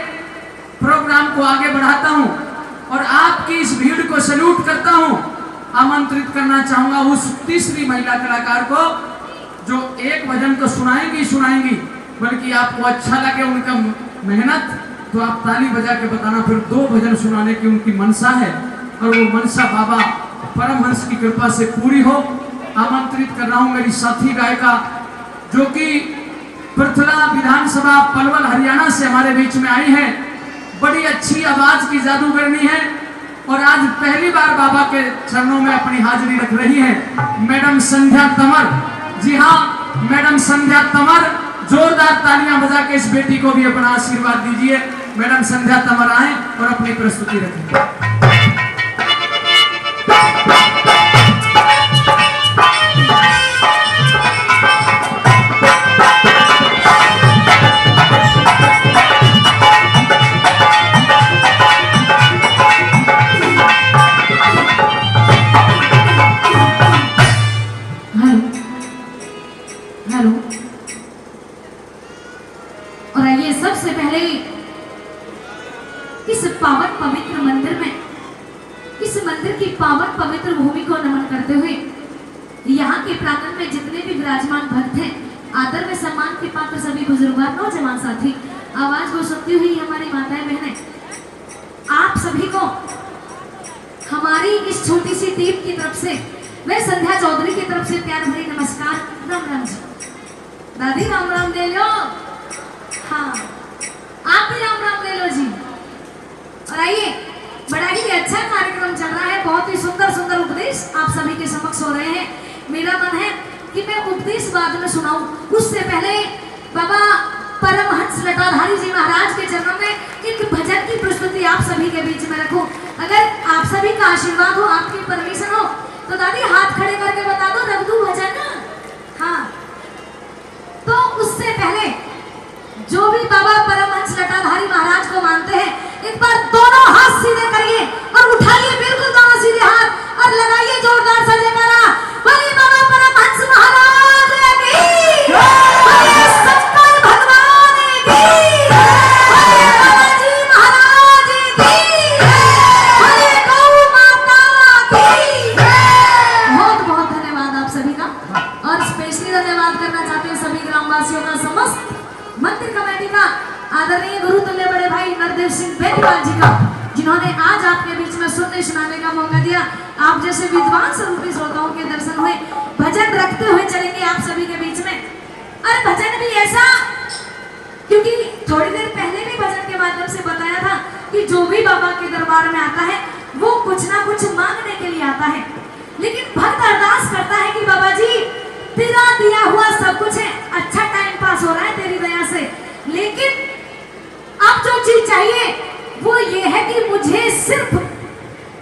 प्रोग्राम को आगे बढ़ाता हूं और आपकी इस भीड़ को सैल्यूट करता हूं। आमंत्रित करना चाहूंगा उस तीसरी महिला कलाकार को, जो एक भजन तो सुनाएंगी, बल्कि आपको अच्छा लगे उनका मेहनत तो आप ताली बजा के बताना। फिर 2 भजन सुनाने की उनकी मनसा है, और वो मनसा बाबा परमहंस की कृपा से पूरी हो। आमंत्रित कर रहा हूं मेरी साथी गायिका, जो कि पृथला विधानसभा पलवल हरियाणा से हमारे बीच में आई है। बड़ी अच्छी आवाज की जादूगरनी है, और आज पहली बार बाबा के चरणों में अपनी हाजिरी रख रही है मैडम संध्या तंवर। जी हाँ, मैडम संध्या तंवर, जोरदार तालियां बजा के इस बेटी को भी अपना आशीर्वाद दीजिए। मैडम संध्या तंवर आए और अपनी प्रस्तुति रखें। हेलो। और आइए सबसे पहले इस पावन पवित्र मंदिर में, इस मंदिर की पावन पवित्र भूमि को नमन करते हुए यहाँ के प्रांगण में जितने भी विराजमान भक्त हैं, आदर में सम्मान के पात्र सभी बुजुर्गान, नौजवान साथी, आवाज को सुनती हुई हमारी माताएं बहनें, आप सभी को हमारी इस छोटी सी टीम की तरफ से, मैं संध्या चौधरी की तरफ से प्यार भरी नमस्कार। राम राम जी। दादी राम राम ले लो। हाँ, आप भी राम राम ले लो जी। और आइए, बड़ा ही अच्छा कार्यक्रम चल रहा है, बहुत ही सुंदर सुंदर उपदेश आप सभी के समक्ष हो रहे हैं। मेरा मन है कि मैं उपदेश बाद में सुनाऊं, उससे पहले बाबा परमहंस लटाधारी जी महाराज के चरणों में एक भजन की प्रस्तुति आप सभी के बीच में रखूं। अगर आप सभी का आशीर्वाद हो, आपकी परमिशन हो, तो दादी हाथ खड़े करके बता दो, रख दूं भजन। हाँ, तो उससे पहले जो भी बाबा परमहंस लटाधारी महाराज को मानते हैं, एक बार दोनों हाथ सीधे करिए और उठाइए बिल्कुल दोनों सीधे हाथ और लगाइए जोरदार सा जयकारा। बोलिए बाबा परमहंस महाराज की, बोलिए शंकर भगवान की, बोलिए बाबा जी महाराज की, बोलिए गौ माता की। बहुत बहुत धन्यवाद आप सभी का, और स्पेशली धन्यवाद करना चाहते हैं सभी ग्रामवासियों का, समस्त मंदिर कमेटी का, आदरणीय गुरु तुल्य बड़े भाई नरदेव सिंह बेनीवाल जी का, जिन्होंने आज आपके बीच में सुनने सुनाने का मौका दिया। आप जैसे विद्वान स्वरूपी श्रोताओं के दर्शन हुए, भजन रखते हुए चलेंगे आप सभी के बीच में। और भजन भी ऐसा, क्योंकि थोड़ी देर पहले भी भजन के माध्यम से बताया था कि जो भी बाबा के दरबार में आता है वो कुछ ना कुछ मांगने के लिए आता है, लेकिन भक्त अरदास करता है कि बाबा जी तेरा दिया हुआ सब कुछ है, अच्छा टाइम पास हो रहा है तेरी दया से, लेकिन अब जो चीज चाहिए वो ये है कि मुझे सिर्फ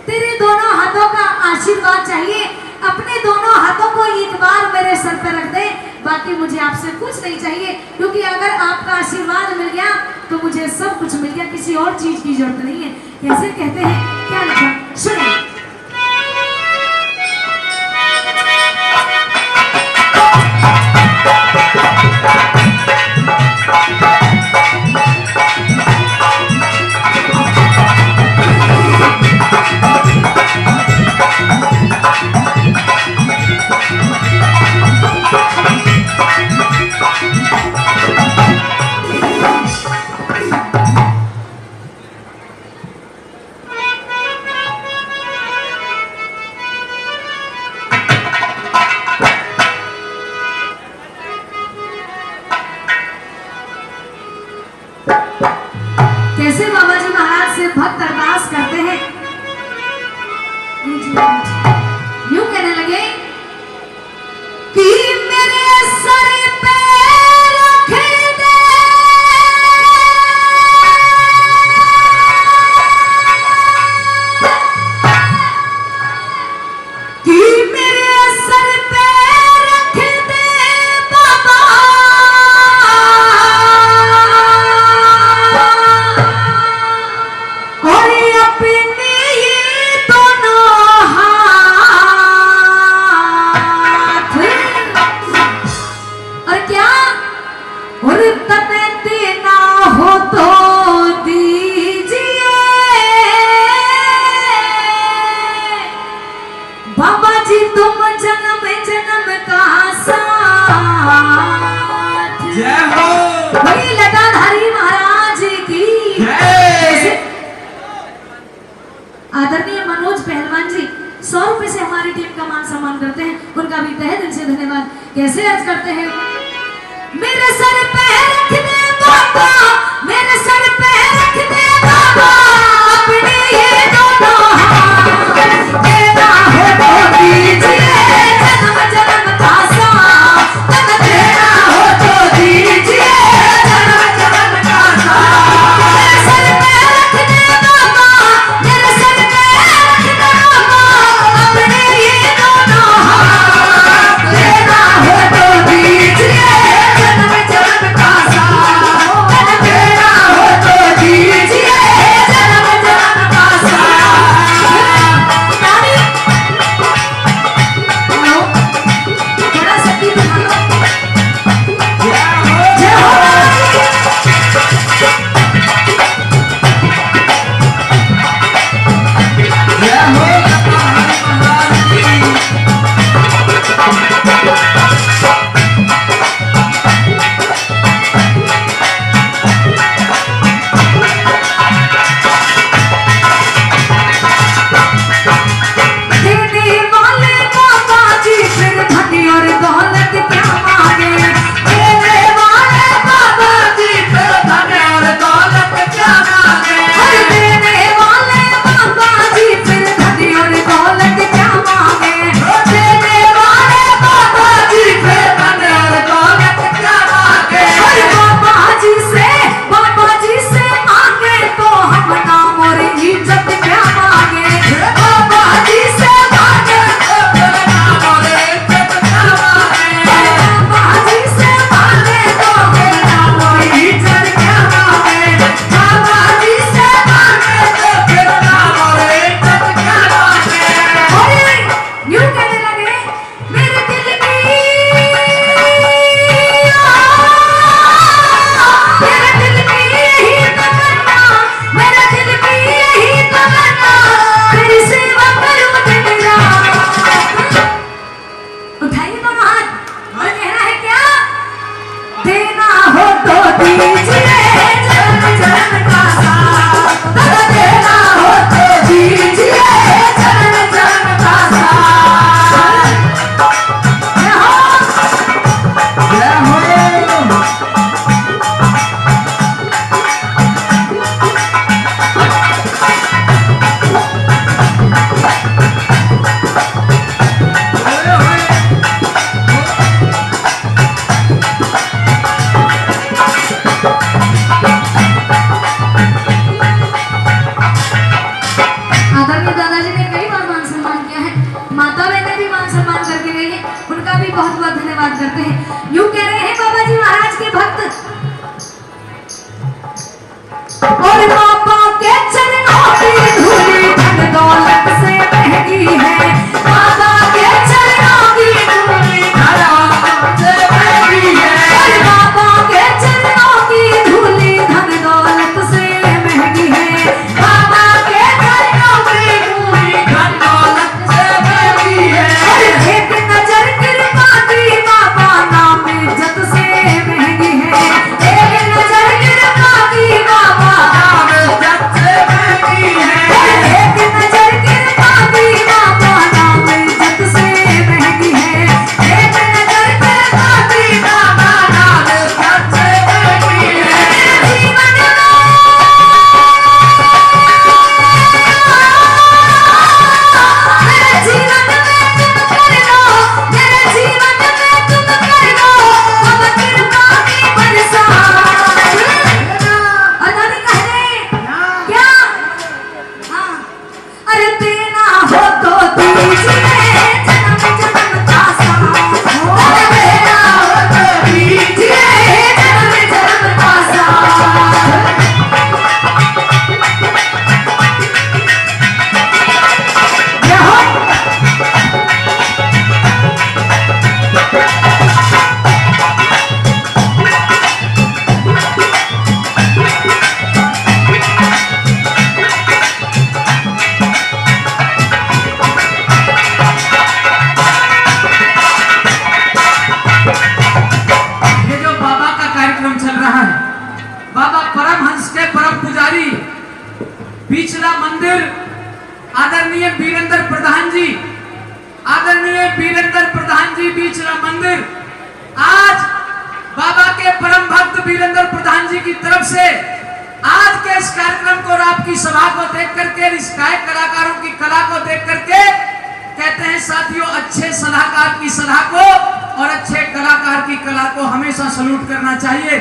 तेरे दोनों हाथों का आशीर्वाद चाहिए। अपने दोनों हाथों को एक बार मेरे सर पर रख दे, बाकी मुझे आपसे कुछ नहीं चाहिए, क्योंकि अगर आपका आशीर्वाद मिल गया तो मुझे सब कुछ मिल गया, किसी और चीज की जरूरत नहीं है। कैसे कहते हैं, क्या लिखा, सुनिए। कैसे बाबा जी महाराज से भक्त अरदास करते हैं, यूं कहने लगे कि मेरे सर पे रख दे, कि मेरे सर पे रख दे बाबा, और अपने ये दोनों हाथ, और क्या, और तने देना हो तो दीजिए बाबा जी, तुम जन्म जन्म का साथ। जय हो, वही लटाधारी महाराज की जय। आदरणीय मनोज पहलवान जी 100 रुपए से हमारी टीम का मान सम्मान करते हैं, उनका भी तहे दिल से धन्यवाद। कैसे अर्ज करते हैं, मेरे सर पे रख दे बाबा, मेरे सर पे रख दे बाबा, अपने ये दोनों हाथ, देना हो तो दीजिए जन्म जन्म का साथ, देना हो तो दीजिए जन्म जन्म का साथ। मेरे सर पे रख दे बाबा, मेरे सर पे रख दे बाबा, अपने ये दोनों हाथ, देना हो तो दीजिए जन्म जन्म का साथ, देना हो तो देना हो तो दीजिए जन्म जन्म का साथ, देना हो तो दीजिए जन्म जन्म का साथ। जय हो। आदरणीय दादाजी ने कई बार मान सम्मान किया है, माता बहनें भी मान सम्मान करके गई है, उनका भी बहुत बहुत धन्यवाद करते हैं। यूं कह रहे हैं बाबा जी महाराज के भक्त, और बाबा के चरणों की धूली धन दौलत से महंगी है, बाबा के चरणों की धूली धन दौलत से महंगी है, और बाबा के चरणों की धूली धन दौलत से महंगी है, बाबा के चरणों की धूली धन दौलत से महंगी है, और एक नजर कृपा की बाबा नाम इज्जत से महंगी है, एक नजर कृपा की बाबा नाम इज्जत से महंगी है, एक नजर कृपा की बाबा नाम इज्जत से महंगी है, एक नजर कृपा की बाबा नाम इज्जत से महंगी है। जीवन मेरे जीवन में तुम कर लो, मेरे जीवन में तुम कर लो अब कृपा की बरसात। अदानी कह रहे क्या? हाँ, अरे देना हो तो दीजिए जन्म जन्म का साथ, अरे देना हो तो दीजिए जन्म जन्म का साथ। जय हो। ये जो बाबा का कार्यक्रम चल रहा है, बाबा परमहंस के परम पुजारी बीचला मंदिर आदरणीय वीरेंद्र प्रधान जी, आदरणीय वीरेंद्र प्रधान जी बीचला मंदिर, आज बाबा के परम भक्त वीरेंद्र प्रधान जी की तरफ से आज के इस कार्यक्रम को और आपकी सभा को देख करके, इस गायक कलाकारों की कला को देख करके कहते हैं साथियों, अच्छे सलाहकार की सलाह को और अच्छे कलाकार की कला को हमेशा सलूट करना चाहिए।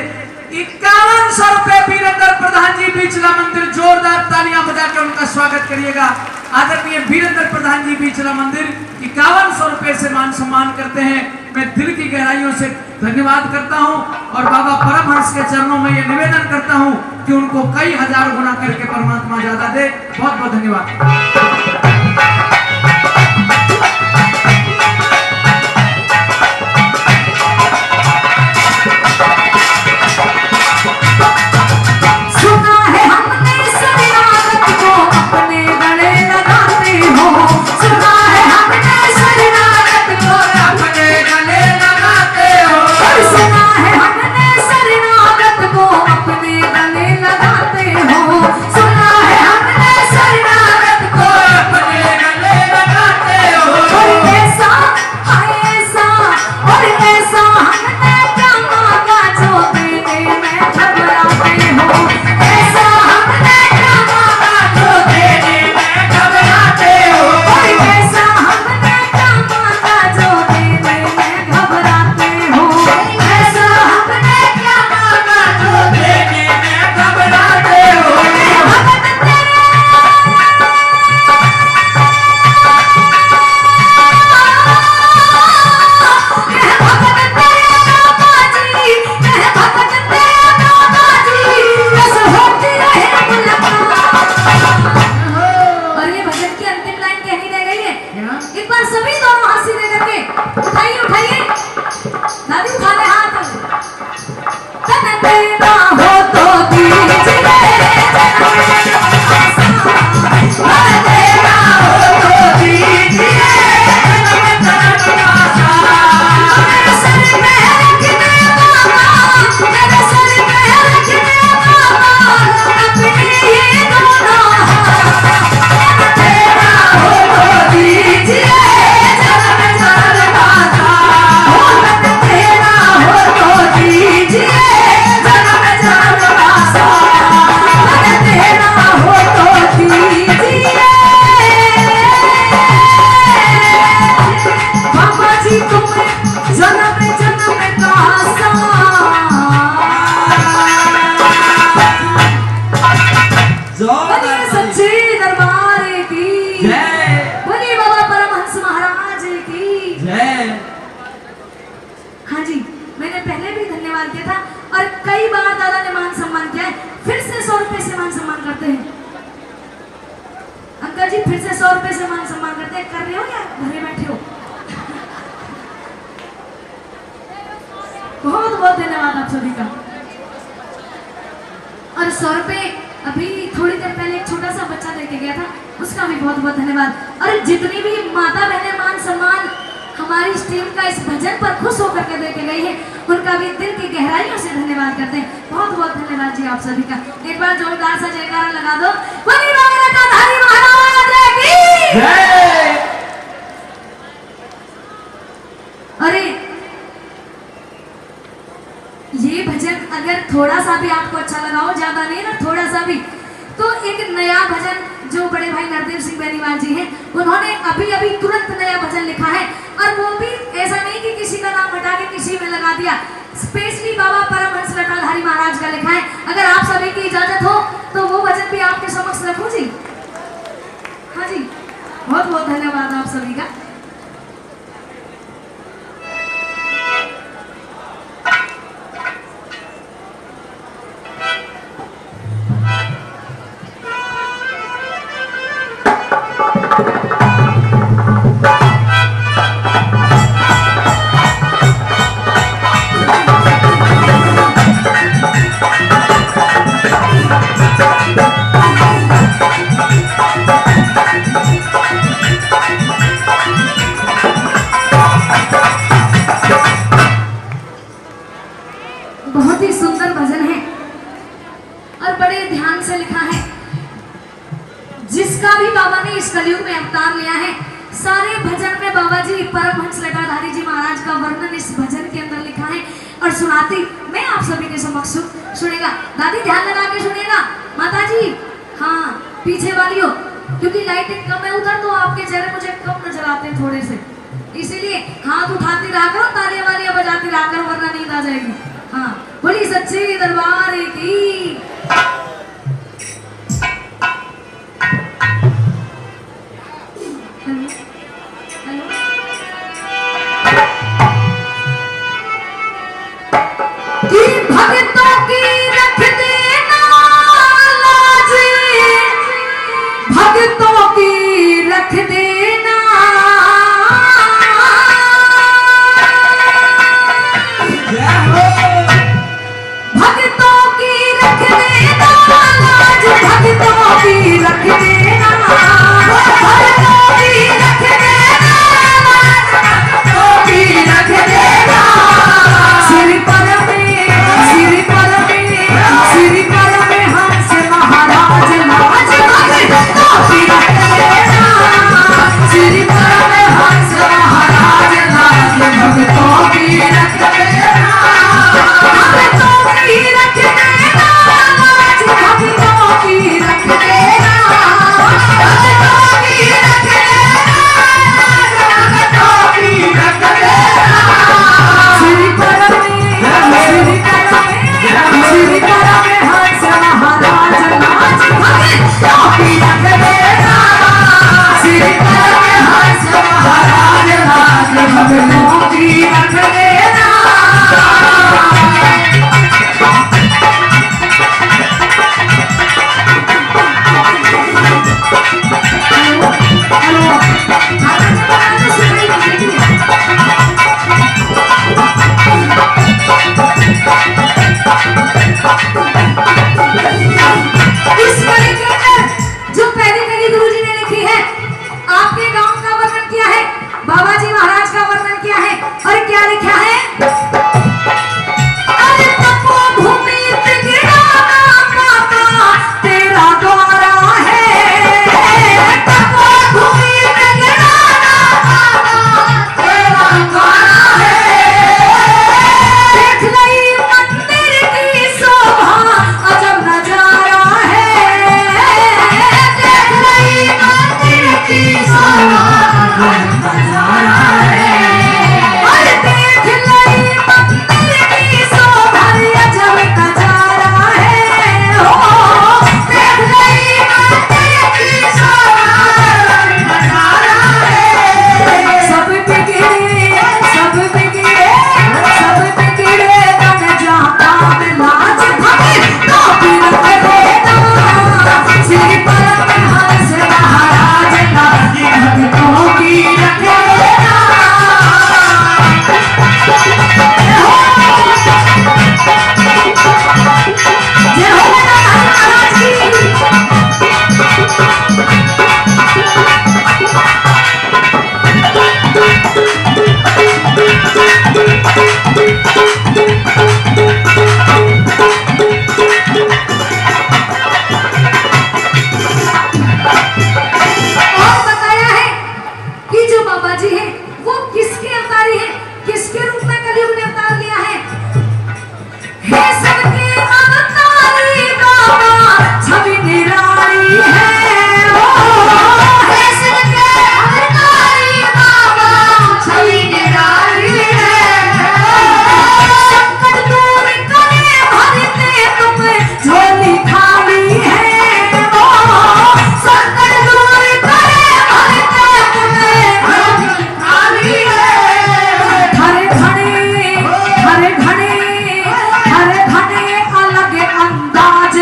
5100 रुपए वीरेंद्र प्रधान जी बीचला मंदिर, जोरदार तालियां बजा के उनका स्वागत करिएगा। आदरणीय वीरेंद्र प्रधान जी बीचला मंदिर 5100 रुपए से मान सम्मान करते हैं। मैं दिल की गहराइयों से धन्यवाद करता हूं और बाबा परमहंस के चरणों में ये निवेदन करता हूं कि उनको कई हजार गुना करके परमात्मा ज्यादा दे। बहुत बहुत धन्यवाद। सुना है हमने शरणागत को अपने गले लगाते हो, सुना है हमने शरणागत को अपने गले लगाते हो, सुना है हमने शरणागत को अपने गले लगाते हो, सुना है हमने शरणागत को अपने गले लगाते हो। और ऐसा ऐसा और ऐसा हमने क्या मांगा जो देने में घबराते हो, ऐसा हमने क्या मांगा जो देने में घबराते हो, और ऐसा हमने क्या मांगा जो देने में घबराते हो, ऐसा हमने क्या मांगा जो देने में घबराते हो। भगत तेरे भगत तेरे दादाजी, भगत तेरे दादाजी, बस होती रहे मुलाकात। और ये भजन की अंतिम लाइन कहनी रह गई है, एक बार सभी दोनों हाथ सीधे करके उठाइए उठाइए, दादी उठा ले हाथ। तन देना हो तो दीजिए देना हो तो दीजिए सर में रख दे बाबा सम्मान किया था और कई बार दादा ने मान सम्मान किया है। फिर से 100 रुपए से मान सम्मान करते हैं। अंकल जी फिर से 100 रुपए से मान सम्मान करते हैं। कर रहे हो या घरे बैठे हो? बहुत बहुत धन्यवाद आप सभी का। और 100 रुपए अभी थोड़ी देर पहले एक छोटा सा बच्चा लेके गया था, उसका भी बहुत बहुत धन्यवाद। और जितनी भी माता बहनें मान सम्मान हमारी इस टीम का इस भजन पर खुश होकर के देके गई है, उनका भी दिल की गहराइयों से धन्यवाद करते हैं। बहुत बहुत धन्यवाद जी आप सभी का। एक बार जोरदार सा जयकारा लगा दो। बोली बाबा महाराज की जय। अरे ये भजन अगर थोड़ा सा भी आपको अच्छा लगा हो, ज्यादा नहीं ना, थोड़ा सा भी, तो एक नया भजन जो बड़े भाई नरदेव सिंह बेनीवाल जी हैं, उन्होंने अभी अभी तुरंत नया भजन लिखा है। और वो भी ऐसा नहीं कि किसी का नाम हटा के किसी में लगा दिया, स्पेशली बाबा परमहंस लटाधारी महाराज का लिखा है। अगर आप सभी की इजाजत हो तो वो भजन भी आपके समक्ष रखूं जी। हाँ जी, बहुत बहुत धन्यवाद आप सभी का। बहुत ही सुंदर भजन है और बड़े ध्यान से लिखा है। जिसका भी बाबा ने इस कलयुग में अवतार लिया है, सारे भजन में बाबा जी परमहंस लटाधारी जी महाराज का वर्णन इस भजन के अंदर लिखा है। और सुनाती मैं आप सभी के समक्ष सुनेगा। दादी ध्यान लगा के सुनिएगा। माता जी हाँ पीछे वाली हो, क्योंकि लाइटिंग कम है उधर, तो आपके चेहरे मुझे कम नजर आते हैं थोड़े से, इसीलिए हाथ उठाती रहा करो, तालियां वालियां बजाती रहा करो, वरना नींद आ जाएगी। हाँ बोली सच्चे दरबार की। हेलो हेलो कि भक्तों की रख देना लाज, भक्तों की रख देना, भक्तों की रख देना लाज, भक्तों की रख देना, भक्तों की रख देना लाज, भक्तों की रख देना। सिर पर में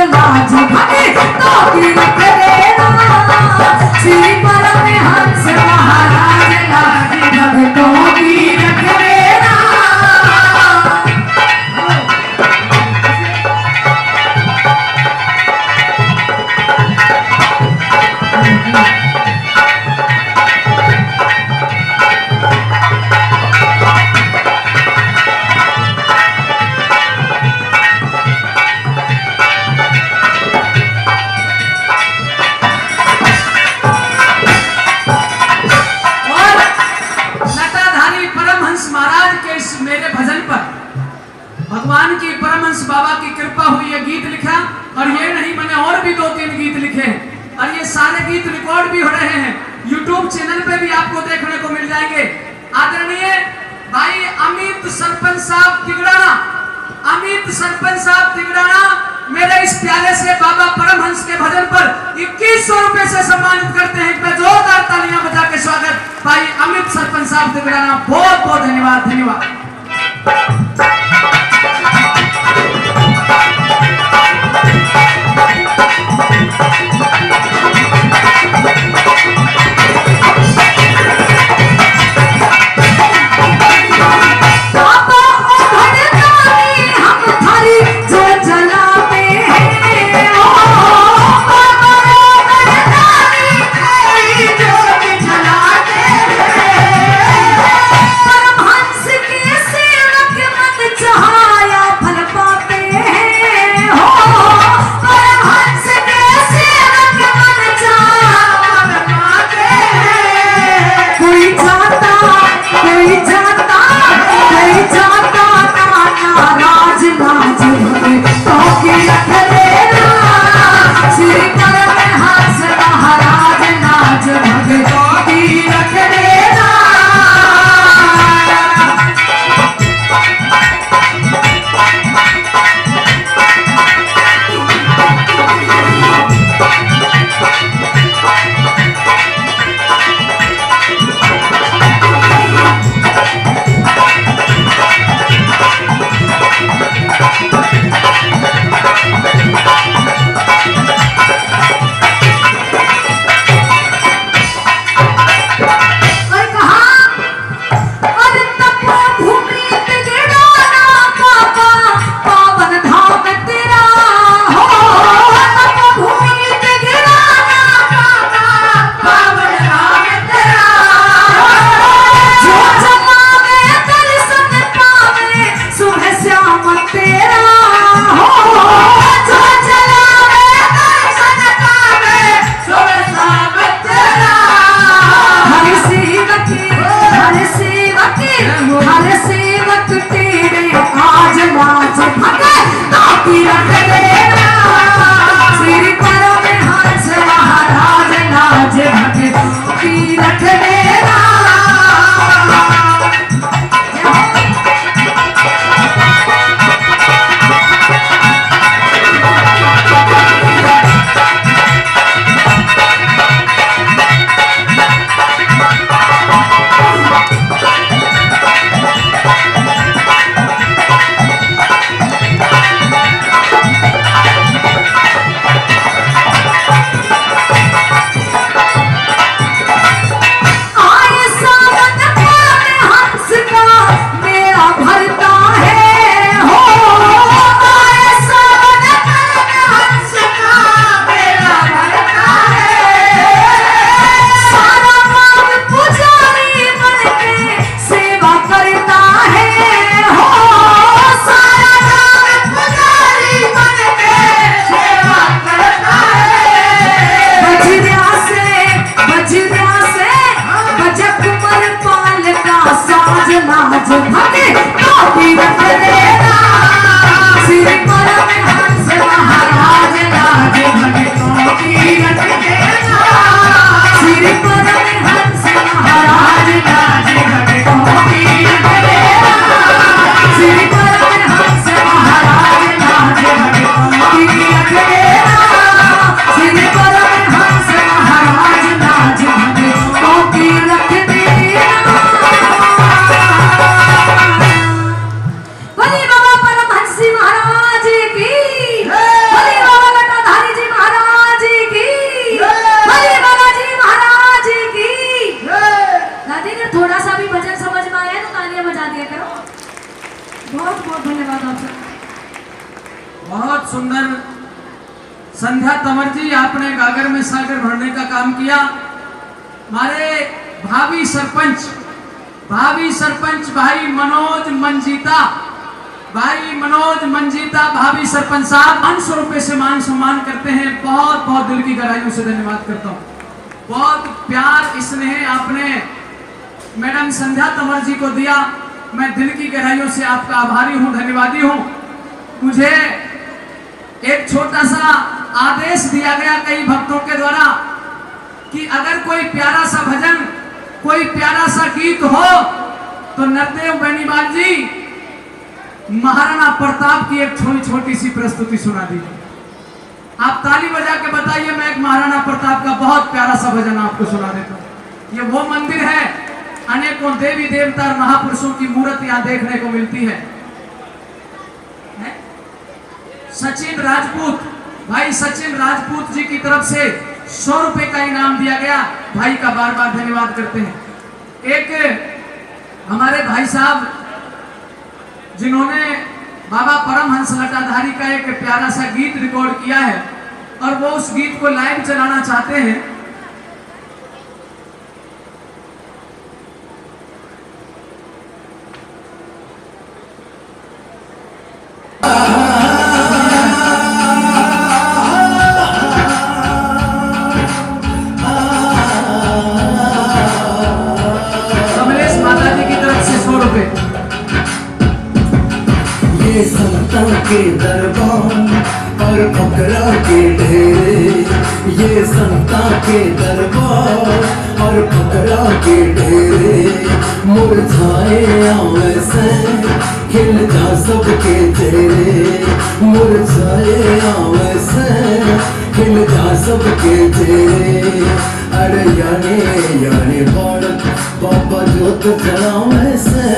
लाज भक्तों की रख देना श्री परमहंस महाराज लाज भक्तों की रख देना। भगवान की परमहंस बाबा की कृपा हुई ये गीत लिखा, और ये नहीं मैंने और भी 2-3 गीत लिखे हैं, और ये सारे गीत रिकॉर्ड भी हो रहे हैं, यूट्यूब चैनल पे भी आपको देखने को मिल जाएंगे। आदरणीय भाई अमित सरपंच साहब तिगड़ाना, अमित सरपंच साहब तिगड़ाना मेरे इस प्याले से बाबा परमहंस के भजन पर 2100 रुपए से सम्मानित करते हैं। मैं जोरदार तालियां बजा के स्वागत भाई अमित सरपंच साहब तिगड़ाना, बहुत बहुत धन्यवाद। धन्यवाद। बहुत बहुत धन्यवाद आप सबका। बहुत सुंदर संध्या तंवर जी, आपने गागर में सागर भरने का काम किया। हमारे भावी सरपंच भाई मनोज मंजीता भावी सरपंच साहब 500 रुपए से मान सम्मान करते हैं। बहुत बहुत दिल की गहराइयों से धन्यवाद करता हूँ। बहुत प्यार स्नेह आपने मैडम संध्या तंवर जी को दिया। मैं दिल की गहराइयों से आपका आभारी हूँ, धन्यवादी हूँ। मुझे एक छोटा सा आदेश दिया गया कई भक्तों के द्वारा कि अगर कोई प्यारा सा भजन, कोई प्यारा सा गीत हो तो नरदेव बेनीवाल जी महाराणा प्रताप की एक छोटी सी प्रस्तुति सुना दीजिए। आप ताली बजा के बताइए, मैं एक महाराणा प्रताप का बहुत प्यारा सा भजन आपको सुना देता हूँ। ये वो मंदिर है, अनेकों देवी देवता और महापुरुषों की मूर्ति यहाँ देखने को मिलती है। सचिन राजपूत, भाई सचिन राजपूत जी की तरफ से 100 रुपए का इनाम दिया गया। भाई का बार बार धन्यवाद करते हैं। एक हमारे भाई साहब जिन्होंने बाबा परमहंस लटाधारी का एक प्यारा सा गीत रिकॉर्ड किया है और वो उस गीत को लाइव चलाना चाहते हैं। ये संतों के दरबार और फकरा के ढेरे, ये संतों के दरबार और फकरा के ढेरे, मुरझाए आवे से खिल जा सबके चेहरे, मुरझाए आवे से खिल जा सबके चेहरे। अरे यानी बालक बाबा जोत जलावे से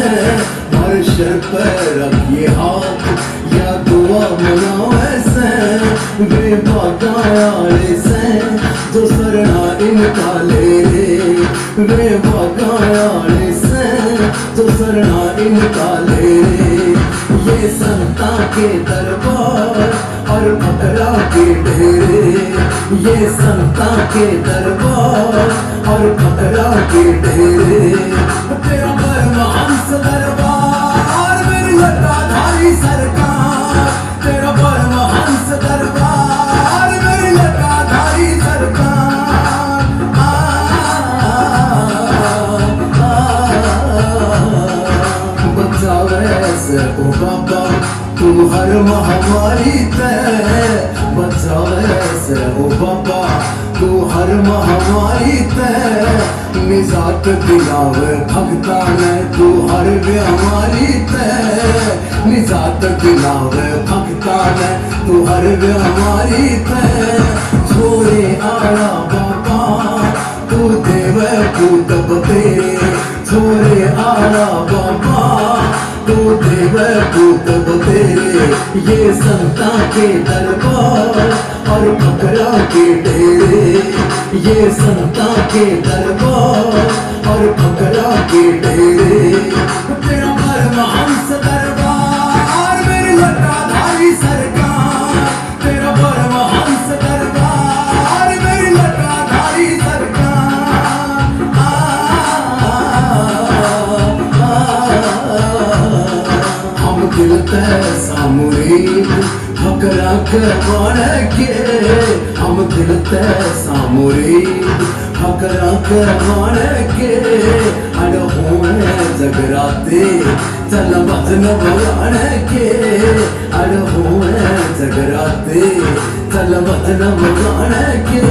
हर शर पर रखिए हाथ या दुआ मनावे से, बेबाकायाले से जो सरना इनका ले रे, बेबाकायाले से जो सरना इनका ले रे। ये संता के दरबार और फकरा के ढेरे, ये संता के दरबार और फकरा के ढेरे। तेरा परमहंस दरबार मेरी लटाधारी सरकार, तेरा परमहंस दरबार मेरी लटाधारी सरकार। बचावे से ओ बाबा तू हर महामारी ते, बचावे से ओ बाबा तू हर महामारी ते, निजात दिलावे भगता ने तू हर बीमारी ते, निजात दिलावे भगता ने तू हर बीमारी ते। छोरे आला बाबा तू देवे पूत बतेरे, छोरे आला बाबा तू देवे पूत बतेरे। ये संता के दरबार और फकरा के ढेरे, ये संता के दरबार और फकरा के ढेरे। तेरा परमहंस दरबार मेरी लटाधारी सरकार, तेरा परमहंस दरबार मेरी लटाधारी सरकार। हम दिल तैसा मुरीद फकरा के बन के, हम दिल तैसा मुरीद फकरा के बन के। अड़ होए जगराते चल भजन भगवान के, अड़ होए जगराते चल भजन भगवान के।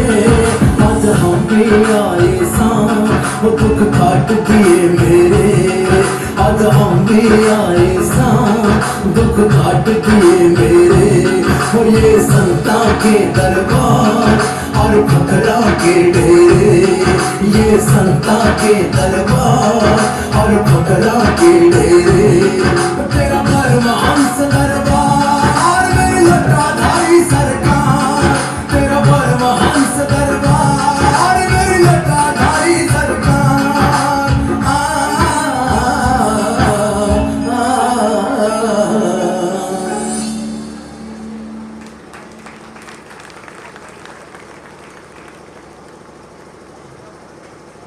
आज हम भी आए शाम दुख काट दिए मेरे, आज हम भी आए शाम दुख काट दिए मेरे। और ये संता के दरबार और फकरा के ढेरे, ये संता के दरबार और फकरा के ढेरे।